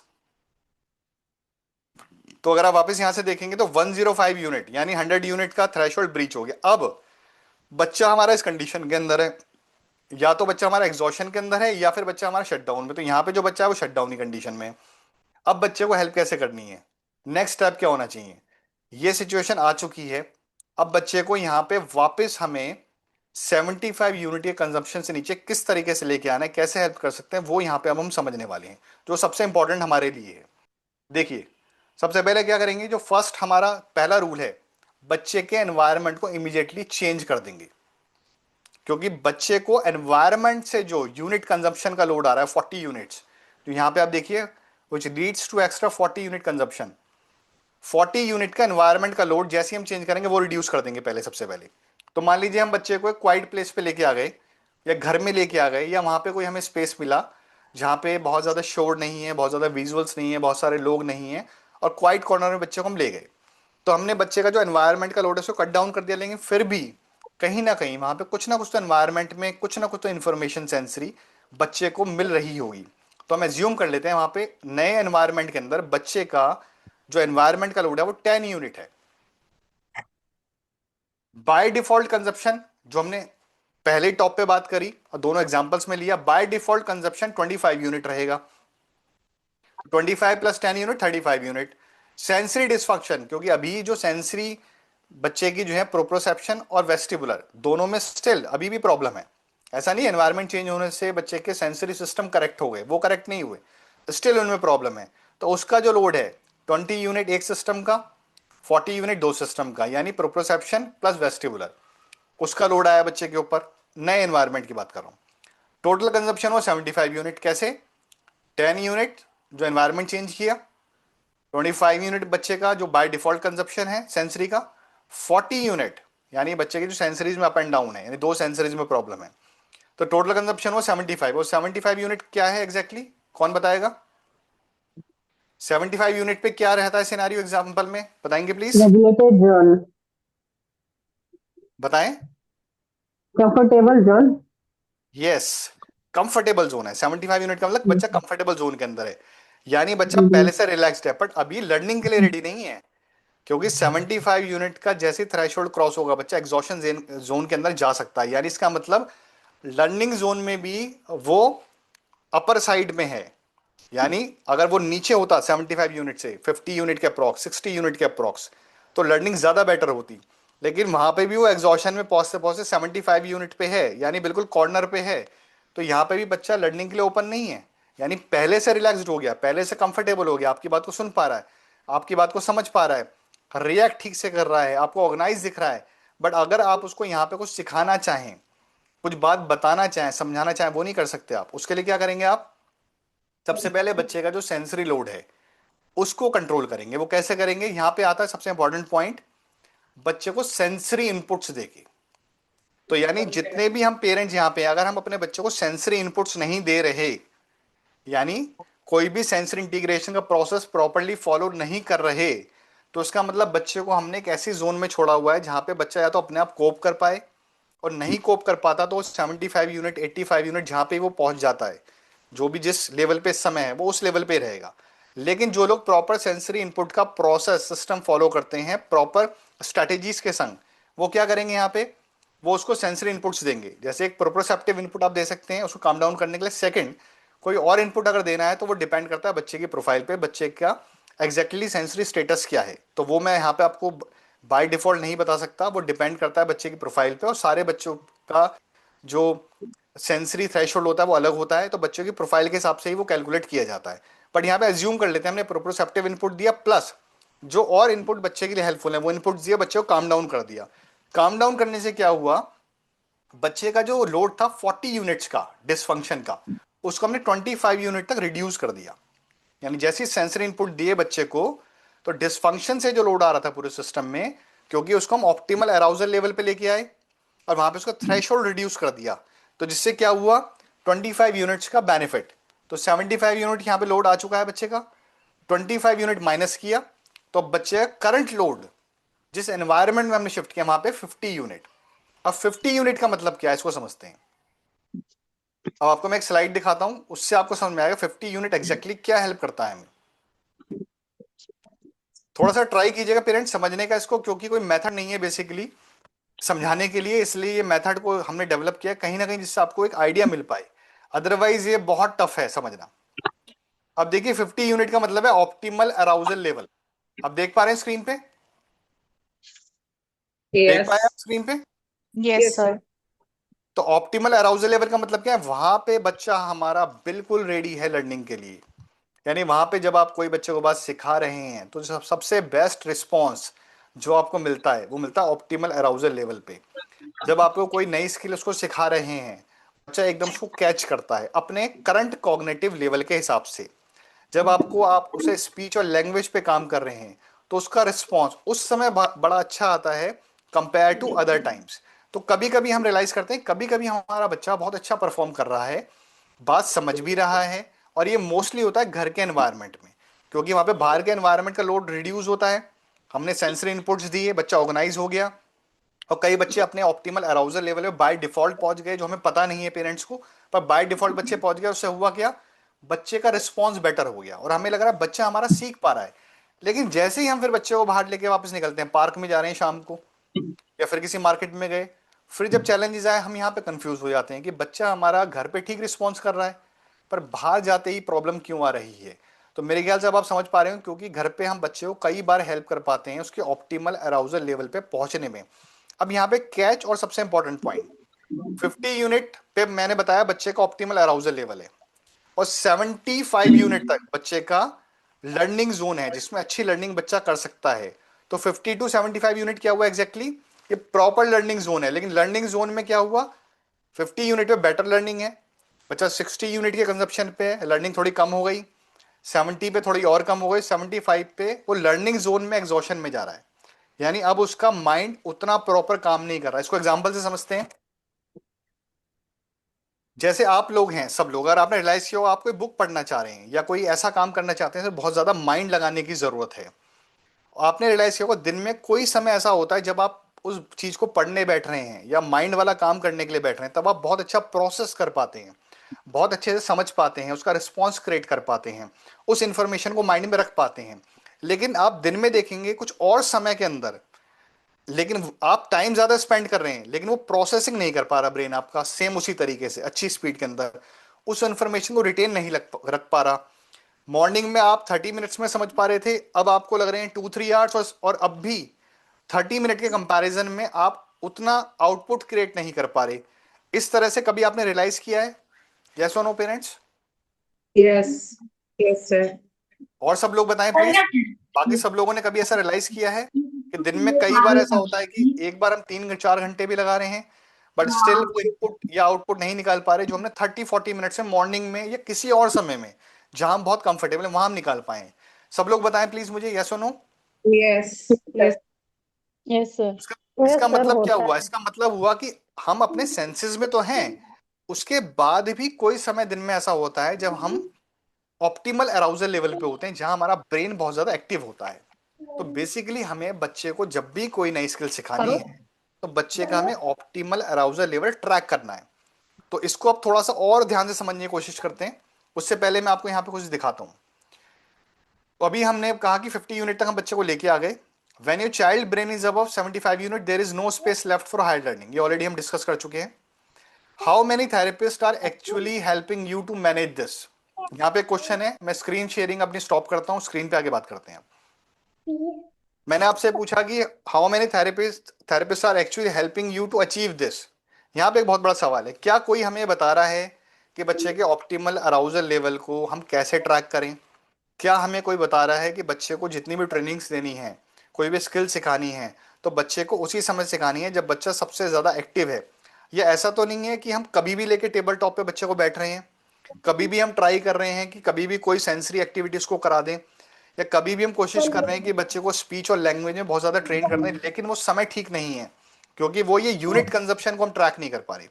तो अगर आप वापस यहां से देखेंगे तो 105 यूनिट यानी 100 यूनिट का थ्रेशोल्ड ब्रीच हो गया। अब बच्चा हमारा इस कंडीशन के अंदर है, या तो बच्चा हमारा एग्जॉशन के अंदर है या फिर बच्चा हमारा शटडाउन में। तो यहां पे जो बच्चा है वो शटडाउन की कंडीशन में है। अब बच्चे को हेल्प कैसे करनी है, नेक्स्ट स्टेप क्या होना चाहिए? ये सिचुएशन आ चुकी है, अब बच्चे को यहां पे वापस हमें 75 यूनिट के कंजप्शन से नीचे किस तरीके से लेके आना है, कैसे हेल्प कर सकते हैं, वो यहां पे अब हम समझने वाले हैं, जो सबसे इंपॉर्टेंट हमारे लिए है। देखिए, सबसे पहले क्या करेंगे, जो फर्स्ट हमारा पहला रूल है, बच्चे के एनवायरनमेंट को इमीडिएटली चेंज कर देंगे। क्योंकि बच्चे को एनवायरनमेंट से जो यूनिट कंजप्शन का लोड आ रहा है 40 यूनिट्स, तो यहां पे आप देखिए which leads to extra 40 unit consumption. 40 unit का एनवायरनमेंट का लोड जैसे हम चेंज करेंगे वो रिड्यूस कर देंगे पहले, सबसे पहले। तो मान लीजिए हम बच्चे को एक क्वाइट प्लेस पे लेके आ गए, या घर में लेके आ गए, या वहां पे कोई हमें स्पेस मिला जहां पे बहुत ज्यादा शोर नहीं है, बहुत ज्यादा विजुअल्स नहीं है, बहुत सारे लोग नहीं है, और क्वाइट कॉर्नर में बच्चे को हम ले गए। तो हमने बच्चे का जो एनवायरनमेंट का लोड है उसको कट डाउन कर दिया, लेकिन फिर भी कहीं ना कहीं वहां पे कुछ ना कुछ तो एनवायरनमेंट में कुछ ना कुछ तो इन्फॉर्मेशन सेंसरी बच्चे को मिल रही होगी। तो हम एज्यूम कर लेते हैं वहां पे नए एनवायरनमेंट के अंदर बच्चे का जो एनवायरनमेंट का लोड है वो 10 यूनिट है। बाय डिफॉल्ट कंजप्शन जो हमने पहले टॉप पे बात करी और दोनों एग्जांपल्स में लिया, बाय डिफॉल्ट कंजप्शन 25 यूनिट रहेगा। 25 plus 10 unit 35 unit. Sensory dysfunction, क्योंकि अभी जो सेंसरी बच्चे की जो है प्रोप्रोसेप्शन और वेस्टिबुलर दोनों में स्टिल अभी भी प्रॉब्लम है। ऐसा नहीं एनवायरनमेंट चेंज होने से बच्चे के सेंसरी सिस्टम करेक्ट हो गए, वो करेक्ट नहीं हुए, स्टिल उनमें प्रॉब्लम है। तो उसका जो लोड है 20 यूनिट एक सिस्टम का, 40 यूनिट दो सिस्टम का, यानी प्रोप्रोसेप्शन प्लस वेस्टिबुलर, उसका लोड आया बच्चे के ऊपर। नए एनवायरनमेंट की बात कर रहा हूं। टोटल कंजप्शन हो 75 यूनिट। कैसे? 10 यूनिट जो एनवायरनमेंट चेंज किया, 25 यूनिट बच्चे का जो बाय डिफॉल्ट कंजप्शन है सेंसरी का, 40 यूनिट यानी बच्चे की जो सेंसरीज में अप एंड डाउन है, यानी दो सेंसरीज में प्रॉब्लम है। तो टोटल कंजप्शन वो 75। और 75 यूनिट क्या है एग्जैक्टली कौन बताएगा? 75 यूनिट पे क्या रहता है सिनेरियो एग्जांपल में, बताएंगे प्लीज? रेगुलेटेड जोन, बताएं। Comfortable zone. Yes, comfortable zone है। 75 यूनिट का मतलब बच्चा कंफर्टेबल जोन के अंदर है, यानी बच्चा पहले से रिलैक्स्ड है, बट अभी लर्निंग के लिए रेडी नहीं है। क्योंकि 75 यूनिट का जैसे थ्रेशोल्ड क्रॉस होगा बच्चा एग्जॉशन जोन के अंदर जा सकता है, यानी इसका मतलब लर्निंग जोन में भी वो अपर साइड में है। यानी अगर वो नीचे होता 75 यूनिट से 50 यूनिट के अप्रॉक्स, 60 यूनिट के अप्रॉक्स, तो लर्निंग ज्यादा बेटर होती। लेकिन वहां पे भी वो एग्जॉशन में पहुंचते पहुंचते 75 यूनिट पे है, यानी बिल्कुल कॉर्नर पे है। तो यहाँ पे भी बच्चा लर्निंग के लिए ओपन नहीं है, यानी पहले से रिलैक्स्ड हो गया, पहले से कंफर्टेबल हो गया, आपकी बात को सुन पा रहा है, आपकी बात को समझ पा रहा है, रिएक्ट ठीक से कर रहा है, आपको ऑर्गेनाइज दिख रहा है। बट अगर आप उसको यहाँ पे कुछ सिखाना चाहें, कुछ बात बताना चाहें, समझाना चाहें, वो नहीं कर सकते आप। उसके लिए क्या करेंगे आप? सबसे पहले बच्चे का जो सेंसरी लोड है उसको कंट्रोल करेंगे। वो कैसे करेंगे, यहां पे आता है सबसे इंपॉर्टेंट पॉइंट, बच्चे को सेंसरी इनपुट्स देके। तो यानी जितने भी हम पेरेंट्स यहाँ पे, अगर हम अपने बच्चे को सेंसरी इनपुट्स नहीं दे रहे, यानी कोई भी सेंसरी इंटीग्रेशन का प्रोसेस प्रॉपरली फॉलो नहीं कर रहे, तो इसका मतलब बच्चे को हमने एक ऐसी जोन में छोड़ा हुआ है जहां पे बच्चा या तो अपने आप कोप कर पाए, और नहीं कोप कर पाता तो 75 यूनिट 85 यूनिट जहां पे वो पहुंच जाता है, जो भी जिस लेवल पे इस समय है वो उस लेवल पे रहेगा। लेकिन जो लोग प्रॉपर सेंसरी इनपुट का प्रोसेस सिस्टम फॉलो करते हैं प्रॉपर स्ट्रेटेजीज के संग, वो क्या करेंगे यहाँ पे, वो उसको सेंसरी इनपुट्स देंगे। जैसे एक प्रोप्रोसेप्टिव इनपुट आप दे सकते हैं उसको काम डाउन करने के लिए। सेकंड, कोई और इनपुट अगर देना है तो वो डिपेंड करता है बच्चे की प्रोफाइल पे, बच्चे का एग्जैक्टली सेंसरी स्टेटस क्या है। तो वो मैं यहाँ पे आपको बाय डिफॉल्ट नहीं बता सकता, वो डिपेंड करता है बच्चे की प्रोफाइल पे, और सारे बच्चों का जो सेंसरी थ्रेशोल्ड होता है वो अलग होता है, तो बच्चों की प्रोफाइल के हिसाब से ही वो कैलकुलेट किया जाता है। बट यहाँ पे एज्यूम कर लेते हैं हमने प्रोप्रोसेप्टिव इनपुट दिया, प्लस जो और इनपुट बच्चे के लिए हेल्पफुल है वो इनपुट दिया, बच्चे को काम डाउन कर दिया। काम डाउन करने से क्या हुआ, बच्चे का जो लोड था 40 यूनिट्स का डिसफंक्शन का, उसको हमने 25 यूनिट तक रिड्यूस कर दिया। यानी जैसे सेंसरी इनपुट दिए बच्चे को, तो डिसफंक्शन से जो लोड आ रहा था पूरे सिस्टम में, क्योंकि उसको हम ऑप्टिमल अराउजल लेवल पे लेके आए और वहां पे उसका थ्रेशोल्ड रिड्यूस कर दिया, तो जिससे क्या हुआ, 25 यूनिट्स का बेनिफिट। तो 75 यूनिट यहाँ पे लोड आ चुका है बच्चे का, 25 यूनिट माइनस किया, तो बच्चे का करंट लोड जिस एनवायरनमेंट में हमने शिफ्ट किया वहां पे 50 यूनिट। अब 50 यूनिट का मतलब क्या है इसको समझते हैं। अब आपको मैं एक स्लाइड दिखाता हूं, उससे आपको समझ में आएगा 50 यूनिट एग्जैक्टली क्या हेल्प करता है हमें। थोड़ा सा ट्राई कीजिएगा पेरेंट्स समझने का इसको, क्योंकि कोई मेथड नहीं है बेसिकली समझाने के लिए, इसलिए ये मेथड को हमने डेवलप किया कहीं ना कहीं जिससे आपको एक आइडिया मिल पाए, अदरवाइज ये बहुत टफ है समझना। अब देखिए 50 यूनिट का मतलब है ऑप्टिमल अराउजल लेवल। अब देख पा रहे हैं स्क्रीन पे, देख पाए आप स्क्रीन पे। Yes sir. तो ऑप्टिमल अराउजल लेवल का मतलब क्या है, वहां पे बच्चा हमारा बिल्कुल रेडी है लर्निंग के लिए। यानी वहां पे जब आप कोई बच्चे को बात सिखा रहे हैं तो सबसे बेस्ट रिस्पॉन्स जो आपको मिलता है वो मिलता है ऑप्टिमल अराउजल लेवल पे। जब आपको कोई नई स्किल उसको सिखा रहे हैं, बच्चा एकदम उसको कैच करता है अपने करंट कॉग्निटिव लेवल के हिसाब से। जब आप उसे स्पीच और लैंग्वेज पे काम कर रहे हैं तो उसका रिस्पॉन्स उस समय बड़ा अच्छा आता है कंपेयर टू अदर टाइम्स। तो कभी कभी हम रियलाइज करते हैं कभी कभी हमारा बच्चा बहुत अच्छा परफॉर्म कर रहा है, बात समझ भी रहा है, और ये मोस्टली होता है घर के एनवायरनमेंट में, क्योंकि वहां पे बाहर के एनवायरनमेंट का लोड रिड्यूस होता है, हमने सेंसरी इनपुट्स दिए, बच्चा ऑर्गेनाइज हो गया। और कई बच्चे अपने ऑप्टिमल अराउजल लेवल पे बाय डिफॉल्ट पहुंच गए, जो हमें पता नहीं है पेरेंट्स को, पर बाय डिफॉल्ट बच्चे पहुंच गए। उससे हुआ क्या, बच्चे का रिस्पॉन्स बेटर हो गया और हमें लग रहा है बच्चा हमारा सीख पा रहा है। लेकिन जैसे ही हम फिर बच्चे को बाहर लेके वापस निकलते हैं, पार्क में जा रहे हैं शाम को या फिर किसी मार्केट में गए, फिर जब चैलेंजेस आए हम यहाँ पे कंफ्यूज हो जाते हैं कि बच्चा हमारा घर पे ठीक रिस्पॉन्स कर रहा है पर बाहर जाते ही प्रॉब्लम क्यों आ रही है। तो मेरे ख्याल से अब आप समझ पा रहे हो, क्योंकि घर पे हम बच्चे को कई बार हेल्प कर पाते हैं उसके ऑप्टिमल अराउजल लेवल पे पहुंचने में। अब यहाँ पे कैच और सबसे इंपॉर्टेंट पॉइंट, 50 यूनिट पे मैंने बताया बच्चे का ऑप्टिमल अराउजल लेवल है, और 75 यूनिट तक बच्चे का लर्निंग जोन है जिसमें अच्छी लर्निंग बच्चा कर सकता है। तो 50 टू 75 यूनिट क्या हुआ एग्जैक्टली, ये प्रॉपर लर्निंग जोन है। लेकिन लर्निंग जोन में क्या हुआ, 50 यूनिट पे बेटर लर्निंग है, बच्चा 60 यूनिट के कंजप्शन पे लर्निंग थोड़ी कम हो गई, 70 पे थोड़ी और कम हो गई, 75 पे वो लर्निंग जोन में एग्जॉशन में जा रहा है, यानी अब उसका माइंड उतना प्रॉपर काम नहीं कर रहा है। इसको एग्जांपल से समझते हैं, जैसे आप लोग हैं सब लोग, अगर आपने रियलाइज किया हो आप कोई बुक पढ़ना चाह रहे हैं या कोई ऐसा काम करना चाहते हैं तो बहुत ज्यादा माइंड लगाने की जरूरत है। आपने रियलाइज किया होगा दिन में कोई समय ऐसा होता है जब आप उस चीज को पढ़ने बैठ रहे हैं या माइंड वाला काम करने के लिए बैठ रहे हैं, तब आप बहुत अच्छा प्रोसेस कर पाते हैं, बहुत अच्छे से समझ पाते हैं, उसका रिस्पॉन्स क्रिएट कर पाते हैं, उस इंफॉर्मेशन को माइंड में रख पाते हैं। लेकिन आप दिन में देखेंगे कुछ और समय के अंदर, लेकिन आप टाइम ज्यादा स्पेंड कर रहे हैं लेकिन वो प्रोसेसिंग नहीं कर पा रहा ब्रेन आपका सेम उसी तरीके से अच्छी स्पीड के अंदर, उस इंफॉर्मेशन को रिटेन नहीं रख पा रहा। मॉर्निंग में आप 30 मिनट्स में समझ पा रहे थे, अब आपको लग रहे हैं 2-3 आवर्स, और अब भी 30 मिनट के कंपैरिजन में आप उतना आउटपुट क्रिएट नहीं कर पा रहे। इस तरह से कभी आपने रियलाइज किया है, यस और no parents? Yes yes sir. और सब लोग बताएं प्लीज, बाकी सब लोगों ने कभी ऐसा रियलाइज किया है कि दिन में कई बार ऐसा होता है कि एक बार हम 3-4 घंटे भी लगा रहे हैं बट स्टिल वो इनपुट या आउटपुट नहीं निकाल पा रहे जो हमने 30-40 मिनट से मॉर्निंग में या किसी और समय में जहां हम बहुत कंफर्टेबल है वहां हम निकाल पाए। सब लोग बताएं प्लीज मुझे, यस और no. Yes. Yes. Yes, sir. इसका यस इसका सर मतलब क्या होता हुआ? है। इसका मतलब हुआ कि हम अपने सेंसेस में तो हैं, उसके बाद भी कोई समय दिन में ऐसा होता है जब हम ऑप्टिमल अराउजल लेवल पे होते हैं, जहां हमारा ब्रेन बहुत ज्यादा एक्टिव होता है। तो बेसिकली हमें बच्चे को जब भी कोई नई स्किल सिखानी करो। है, तो बच्चे का हमें ऑप्टिमल अराउजल लेवल ट्रैक करना है। तो इसको अब थोड़ा सा और ध्यान से समझने की कोशिश करते हैं। उससे पहले मैं आपको यहाँ पे कुछ दिखाता हूँ। तो अभी हमने कहा कि 50 यूनिट तक हम बच्चे को लेके आ गए। When your child brain is above 75 unit there is no space left for higher learning, ये ऑलरेडी हम डिस्कस कर चुके हैं। How many therapist are actually helping you to manage this? यहाँ पे क्वेश्चन है, मैं स्क्रीन शेयरिंग अपनी स्टॉप करता हूँ, स्क्रीन पे आगे बात करते हैं। मैंने आपसे पूछा कि how many therapist are actually helping you to achieve this. यहाँ पे एक बहुत बड़ा सवाल है, क्या कोई हमें बता रहा है कि बच्चे के ऑप्टिमल अराउजल लेवल को हम कैसे ट्रैक करें? क्या हमें कोई बता रहा है कि बच्चे को जितनी भी ट्रेनिंग्स देनी है, कोई भी स्किल सिखानी है, तो बच्चे को उसी समय सिखानी है जब बच्चा सबसे ज़्यादा एक्टिव है? ये ऐसा तो नहीं है कि हम कभी भी लेके टेबल टॉप पे बच्चे को बैठ रहे हैं, कभी भी हम ट्राई कर रहे हैं कि कभी भी कोई सेंसरी एक्टिविटीज़ को करा दें, या कभी भी हम कोशिश कर रहे हैं कि बच्चे को स्पीच और लैंग्वेज में बहुत ज़्यादा ट्रेन कर दें, लेकिन वो समय ठीक नहीं है, क्योंकि वो ये यूनिट कंजप्शन को हम ट्रैक नहीं कर पा रहे।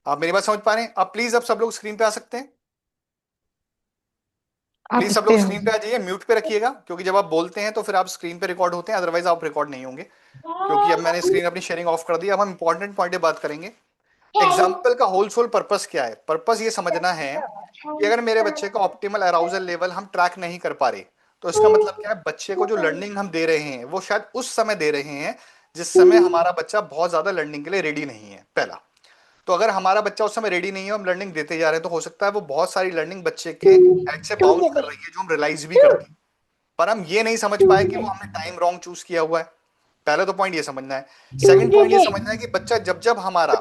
आप मेरी बात समझ पा रहे हैं? आप प्लीज़ अब सब लोग स्क्रीन पे आ सकते हैं? आ प्लीज सब सकते लोग हैं। स्क्रीन पे आ जाइए, म्यूट पे रखिएगा, क्योंकि जब आप बोलते हैं तो फिर आप स्क्रीन पे रिकॉर्ड होते हैं, अदरवाइज आप रिकॉर्ड नहीं होंगे। क्योंकि अब मैंने स्क्रीन अपनी शेयरिंग ऑफ कर दी। अब हम इंपॉर्टेंट पॉइंट पे बात करेंगे। एग्जाम्पल का होल सोल पर्पस क्या है? पर्पस ये समझना है कि अगर मेरे बच्चे का ऑप्टिमल अराउजल लेवल हम ट्रैक नहीं कर पा रहे, तो इसका मतलब क्या है? बच्चे को जो लर्निंग हम दे रहे हैं वो शायद उस समय दे रहे हैं जिस समय हमारा बच्चा बहुत ज्यादा लर्निंग के लिए रेडी नहीं है, पहला। तो अगर हमारा बच्चा उस समय रेडी नहीं है, हम लर्निंग देते जा रहे हैं, तो हो सकता है वो बहुत सारी लर्निंग बच्चे के हेड से बाउंस कर रही है, जो हम रियलाइज भी करते हैं, पर हम ये नहीं समझ पाए कि वो हमने टाइम रॉन्ग चूज किया हुआ है। पहले तो पॉइंट ये समझना है। सेकंड पॉइंट ये समझना है कि बच्चा जब जब हमारा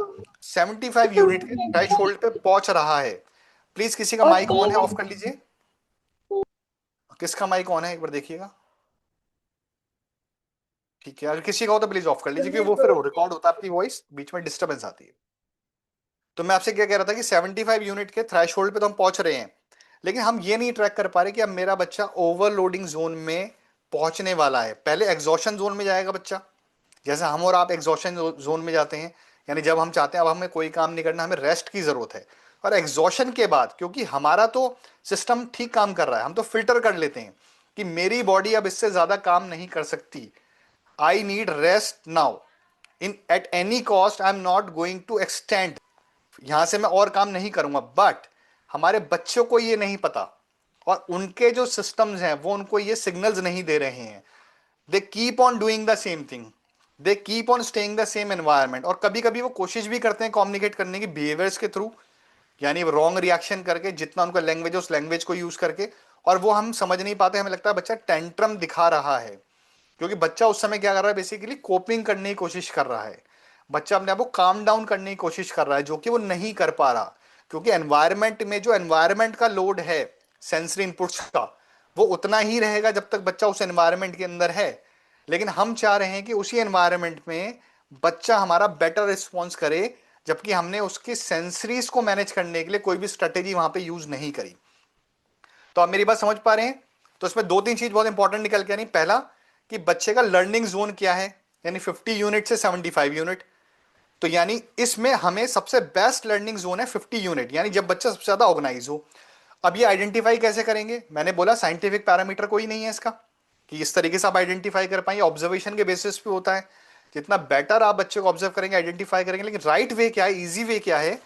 75 यूनिट के थ्रेशोल्ड पे पहुंच रहा है, प्लीज किसी का माइक ऑन है, ऑफ कर लीजिए। किसका माइक ऑन है एक बार देखिएगा। ठीक है, अगर किसी का हो तो प्लीज ऑफ कर लीजिए, क्योंकि वो फिर रिकॉर्ड होता है, आपकी वॉइस बीच में डिस्टर्बेंस आती है। तो मैं आपसे क्या कह रहा था कि 75 यूनिट के थ्रेशोल्ड पे तो हम पहुंच रहे हैं, लेकिन हम ये नहीं ट्रैक कर पा रहे कि अब मेरा बच्चा ओवरलोडिंग जोन में पहुंचने वाला है। पहले एग्जॉशन जोन में जाएगा बच्चा, जैसे हम और आप एग्जॉशन जोन में जाते हैं, यानी जब हम चाहते हैं अब हमें कोई काम नहीं करना, हमें रेस्ट की जरूरत है। और एग्जॉशन के बाद, क्योंकि हमारा तो सिस्टम ठीक काम कर रहा है, हम तो फिल्टर कर लेते हैं कि मेरी बॉडी अब इससे ज्यादा काम नहीं कर सकती, I need rest now, in at any cost I am not going to extend, यहां से मैं और काम नहीं करूंगा। बट हमारे बच्चों को ये नहीं पता, और उनके जो सिस्टम्स हैं वो उनको ये सिग्नल्स नहीं दे रहे हैं। They keep on doing the same thing, they keep on staying the same environment, और कभी कभी वो कोशिश भी करते हैं कम्युनिकेट करने की बिहेवियर्स के थ्रू, यानी रॉन्ग रिएक्शन करके, जितना उनका लैंग्वेज है उस लैंग्वेज को यूज करके, और वो हम समझ नहीं पाते, हमें लगता है बच्चा टेंट्रम दिखा रहा है, क्योंकि बच्चा उस समय क्या कर रहा है? बेसिकली कोपिंग करने की कोशिश कर रहा है। बच्चा अपने आप को काम डाउन करने की कोशिश कर रहा है, जो कि वो नहीं कर पा रहा, क्योंकि एनवायरमेंट में जो एनवायरमेंट का लोड है सेंसरी इनपुट्स का, वो उतना ही रहेगा जब तक बच्चा उस एनवायरमेंट के अंदर है। लेकिन हम चाह रहे हैं कि उसी एनवायरमेंट में बच्चा हमारा बेटर रिस्पॉन्स करे, जबकि हमने उसकी सेंसरीज को मैनेज करने के लिए कोई भी स्ट्रेटेजी वहां पे यूज नहीं करी। तो आप मेरी बात समझ पा रहे हैं? तो इसमें दो तीन चीज बहुत इंपॉर्टेंट निकल के, नहीं, पहला कि बच्चे का लर्निंग जोन क्या है, यानी 50 यूनिट से 75 यूनिट। तो यानी इसमें हमें सबसे बेस्ट लर्निंग जोन है 50 यूनिट, यानी जब बच्चा सबसे ज्यादा ऑर्गेनाइज हो। अब ये आइडेंटिफाई कैसे करेंगे? मैंने बोला साइंटिफिक पैरामीटर कोई नहीं है इसका कि इस तरीके से आप आइडेंटिफाई कर पाएंगे, ऑब्जर्वेशन के बेसिस पे होता है। जितना बेटर आप बच्चे को ऑब्जर्व करेंगे, आइडेंटिफाई करेंगे, लेकिन राइट वे क्या है, इजी वे क्या है?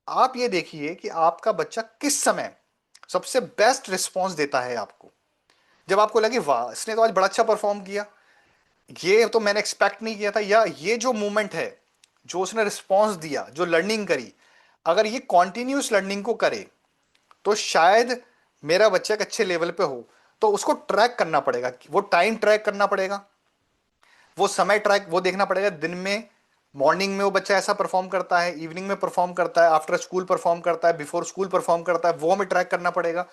आप ये देखिए कि आपका बच्चा किस समय सबसे बेस्ट रिस्पॉन्स देता है आपको, जब आपको लगे वाह इसने तो आज बड़ा अच्छा परफॉर्म किया, ये तो मैंने एक्सपेक्ट नहीं किया था, या ये जो मूवमेंट है, जो उसने रिस्पॉन्स दिया, जो लर्निंग करी, अगर ये कॉन्टिन्यूस लर्निंग को करे तो शायद मेरा बच्चा एक अच्छे लेवल पे हो। तो उसको ट्रैक करना पड़ेगा, वो टाइम ट्रैक करना पड़ेगा, वो समय ट्रैक वो देखना पड़ेगा, दिन में मॉर्निंग में वो बच्चा ऐसा परफॉर्म करता है, इवनिंग में परफॉर्म करता है, आफ्टर स्कूल परफॉर्म करता है, बिफोर स्कूल परफॉर्म करता है, वो हमें ट्रैक करना पड़ेगा।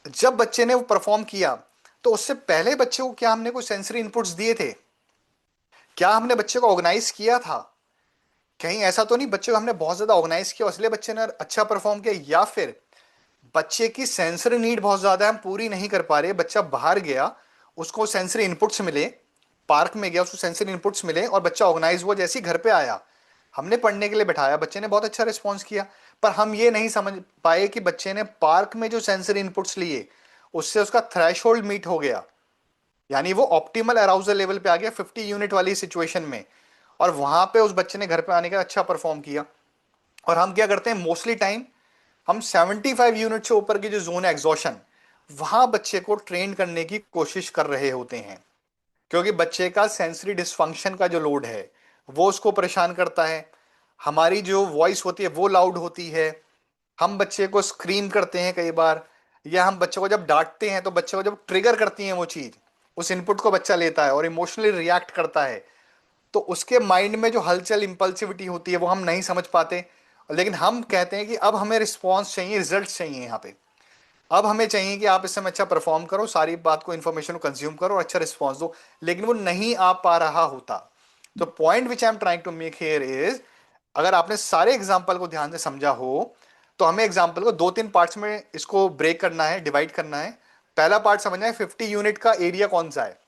जब बच्चे ने वो परफॉर्म किया, तो उससे पहले बच्चे को क्या हमने कोई सेंसरी इनपुट्स दिए थे? क्या हमने बच्चे को ऑर्गेनाइज किया था? कहीं ऐसा तो नहीं बच्चे को हमने बहुत ज्यादा ऑर्गेनाइज किया इसलिए बच्चे ने अच्छा परफॉर्म किया, या फिर बच्चे की सेंसरी नीड बहुत ज्यादा है, हम पूरी नहीं कर पा रहे। बच्चा बाहर गया, उसको सेंसरी इनपुट्स मिले, पार्क में गया, उसको सेंसरी इनपुट्स मिले और बच्चा ऑर्गेनाइज हुआ। जैसे ही घर पे आया, हमने पढ़ने के लिए बैठाया, बच्चे ने बहुत अच्छा रिस्पॉन्स किया, पर हम ये नहीं समझ पाए कि बच्चे ने पार्क में जो सेंसरी इनपुट्स लिए उससे उसका थ्रेशोल्ड मीट हो गया, यानी वो ऑप्टिमल अराउजल लेवल पे आ गया 50 यूनिट वाली सिचुएशन में, और वहां पे उस बच्चे ने घर पे आने का अच्छा परफॉर्म किया। और हम क्या करते हैं मोस्टली टाइम, हम 75 यूनिट से ऊपर की जो जोन है एग्जॉशन, वहां बच्चे को ट्रेन करने की कोशिश कर रहे होते हैं, क्योंकि बच्चे का सेंसरी डिसफंक्शन का जो लोड है वो उसको परेशान करता है। हमारी जो वॉइस होती है वो लाउड होती है, हम बच्चे को स्क्रीम करते हैं कई बार, या हम बच्चे को जब डांटते हैं तो बच्चे को जब ट्रिगर करती है वो चीज, उस इनपुट को बच्चा लेता है और इमोशनली रिएक्ट करता है, तो उसके माइंड में जो हलचल इंपल्सिविटी होती है वो हम नहीं समझ पाते। लेकिन हम कहते हैं कि अब हमें रिस्पॉन्स चाहिए, रिजल्ट चाहिए यहाँ पे, अब हमें चाहिए कि आप इस समय अच्छा परफॉर्म करो, सारी बात को इन्फॉर्मेशन को कंज्यूम करो और अच्छा रिस्पॉन्स दो, लेकिन वो नहीं आ पा रहा होता। तो point which I am trying to make here is, अगर आपने सारे एग्जाम्पल को ध्यान से समझा हो तो हमें एग्जाम्पल को 2-3 पार्ट्स में इसको ब्रेक करना है, डिवाइड करना है। पहला पार्ट समझना है 50 यूनिट का एरिया कौन सा है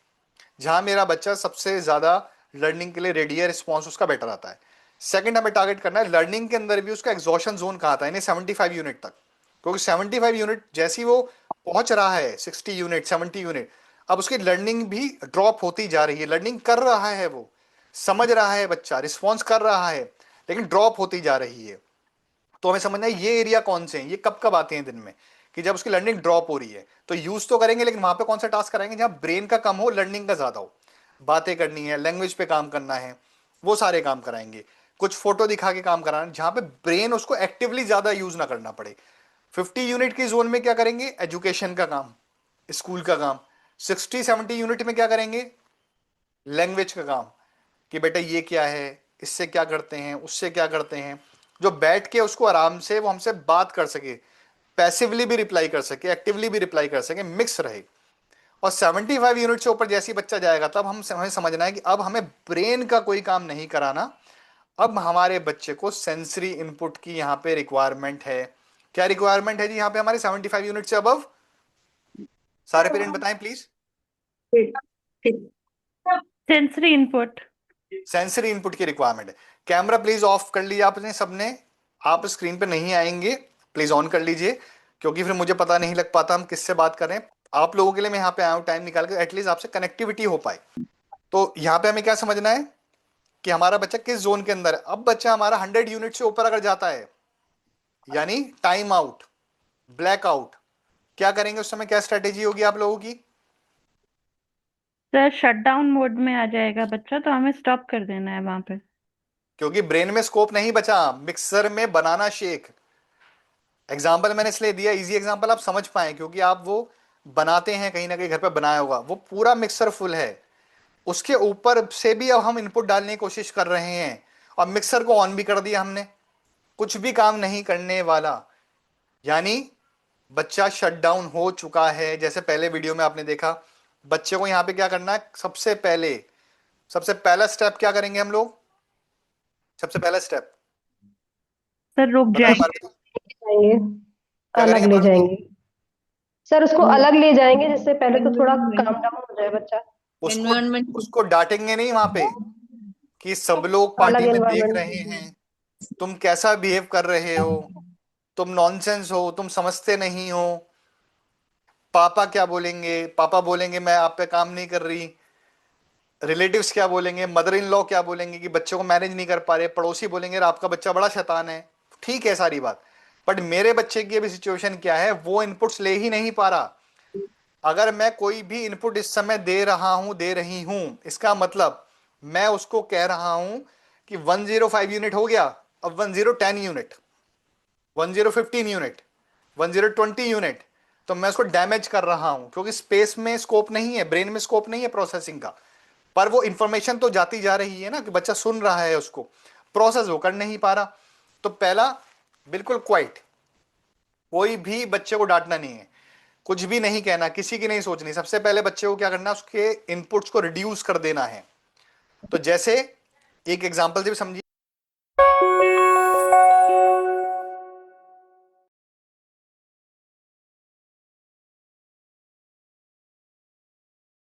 जहां मेरा बच्चा सबसे ज्यादा लर्निंग के लिए रेडी है, रिस्पॉन्स उसका बेटर आता है। सेकंड हमें टारगेट करना है लर्निंग के अंदर भी उसका एग्जॉशन जोन कहाँ था, यानी 75 यूनिट तक, क्योंकि 75 यूनिट जैसी वो पहुंच रहा है 60 यूनिट 70 यूनिट, अब उसकी लर्निंग भी ड्रॉप होती जा रही है। लर्निंग कर रहा है, वो समझ रहा है, बच्चा रिस्पॉन्स कर रहा है, लेकिन ड्रॉप होती जा रही है। तो हमें समझना है ये एरिया कौन से हैं, ये कब कब आते हैं दिन में, कि जब उसकी लर्निंग ड्रॉप हो रही है तो यूज तो करेंगे, लेकिन वहां पे कौन सा टास्क कराएंगे जहां ब्रेन का कम हो, लर्निंग का ज्यादा हो, बातें करनी है, लैंग्वेज पे काम करना है, वो सारे काम कराएंगे। कुछ फोटो दिखा के काम कराना जहां पे ब्रेन उसको एक्टिवली ज्यादा यूज ना करना पड़े। 50 यूनिट की जोन में क्या करेंगे, एजुकेशन का काम, स्कूल का काम। 60-70 यूनिट में क्या करेंगे, लैंग्वेज का काम, कि बेटा ये क्या है, इससे क्या करते हैं, उससे क्या करते हैं, जो बैठ के उसको आराम से वो हमसे बात कर सके, पैसिवली भी रिप्लाई कर सके, एक्टिवली भी रिप्लाई कर सके, मिक्स रहे। और 75 यूनिट से ऊपर जैसे ही बच्चा जाएगा तब हमें समझना है कि अब हमें ब्रेन का कोई काम नहीं कराना, अब हमारे बच्चे को सेंसरी इनपुट की यहाँ पे रिक्वायरमेंट है। क्या रिक्वायरमेंट है जी यहाँ पे हमारे 75 यूनिट से अबव? सारे पेरेंट बताएं please. Sensory input. Sensory input की रिक्वायरमेंट है। कैमरा प्लीज ऑफ कर लीजिए आपने सबने, आप स्क्रीन पे नहीं आएंगे, प्लीज ऑन कर लीजिए, क्योंकि फिर मुझे पता नहीं लग पाता हम किससे बात कर रहे हैं। आप लोगों के लिए मैं यहाँ पे आया हूँ टाइम निकाल कर, एटलीस्ट आपसे कनेक्टिविटी हो पाए। तो यहाँ पे हमें क्या समझना है कि हमारा बच्चा किस जोन के अंदर है। अब बच्चा हमारा 100 यूनिट से ऊपर अगर जाता है, यानी टाइम आउट, ब्लैक आउट, क्या करेंगे उस समय, क्या स्ट्रेटेजी होगी आप लोगों की? सर शटडाउन मोड में आ जाएगा बच्चा, तो हमें स्टॉप कर देना है वहां पे। क्योंकि ब्रेन में स्कोप नहीं बचा, मिक्सर में बनाना शेक। एग्जाम्पल मैंने इसलिए दिया, इजी एग्जाम्पल आप समझ पाए, क्योंकि आप वो बनाते हैं कहीं ना कहीं घर पे बनाया होगा, वो पूरा मिक्सर फुल है, उसके ऊपर से भी अब हम इनपुट डालने की कोशिश कर रहे हैं और मिक्सर को ऑन भी कर दिया हमने, कुछ भी काम नहीं करने वाला, यानी बच्चा शट डाउन हो चुका है। जैसे पहले वीडियो में आपने देखा, बच्चे को यहाँ पे क्या करना है, सबसे पहला स्टेप क्या करेंगे हम लोग, सबसे पहला स्टेप सर रुक बताएं जाएंगे, मारुति, क्या अलग करेंगे ले मारुति? जाएंगे सर, उसको अलग ले जाएंगे, जिससे पहले तो थोड़ा काम डाउन हो जाए बच्चा। उसको एनवायरमेंट उसको डांटेंगे नहीं वहां पे कि सब लोग अलग पार्टी में देख रहे एनवायरमेंट। हैं, तुम कैसा बिहेव कर रहे हो, तुम नॉनसेंस हो, तुम समझते नहीं हो, पापा क्या बोलेंगे, पापा बोलेंगे मैं आप पे काम नहीं कर रही, रिलेटिव्स क्या बोलेंगे, मदर इन लॉ क्या बोलेंगे कि बच्चे को मैनेज नहीं कर पा रहे, पड़ोसी बोलेंगे आपका बच्चा बड़ा शैतान है। ठीक है सारी बात, बट मेरे बच्चे की अभी सिचुएशन क्या है, वो इनपुट्स ले ही नहीं पा रहा। अगर मैं कोई भी इनपुट इस समय दे रहा हूं, दे रही हूं, इसका मतलब मैं उसको कह रहा हूं कि 105 यूनिट हो गया, अब 1010 यूनिट, 1015 यूनिट, 1020 यूनिट, तो मैं उसको डैमेज कर रहा हूं, क्योंकि स्पेस में स्कोप नहीं है, ब्रेन में स्कोप नहीं है प्रोसेसिंग का। पर वो इंफॉर्मेशन तो जाती जा रही है ना, कि बच्चा सुन रहा है, उसको प्रोसेस वो कर नहीं पा रहा। तो पहला, बिल्कुल क्वाइट, कोई भी बच्चे को डांटना नहीं है, कुछ भी नहीं कहना, किसी की नहीं सोचनी, सबसे पहले बच्चे को क्या करना है, उसके इनपुट्स को रिड्यूस कर देना है। तो जैसे एक एग्जांपल से भी समझिए,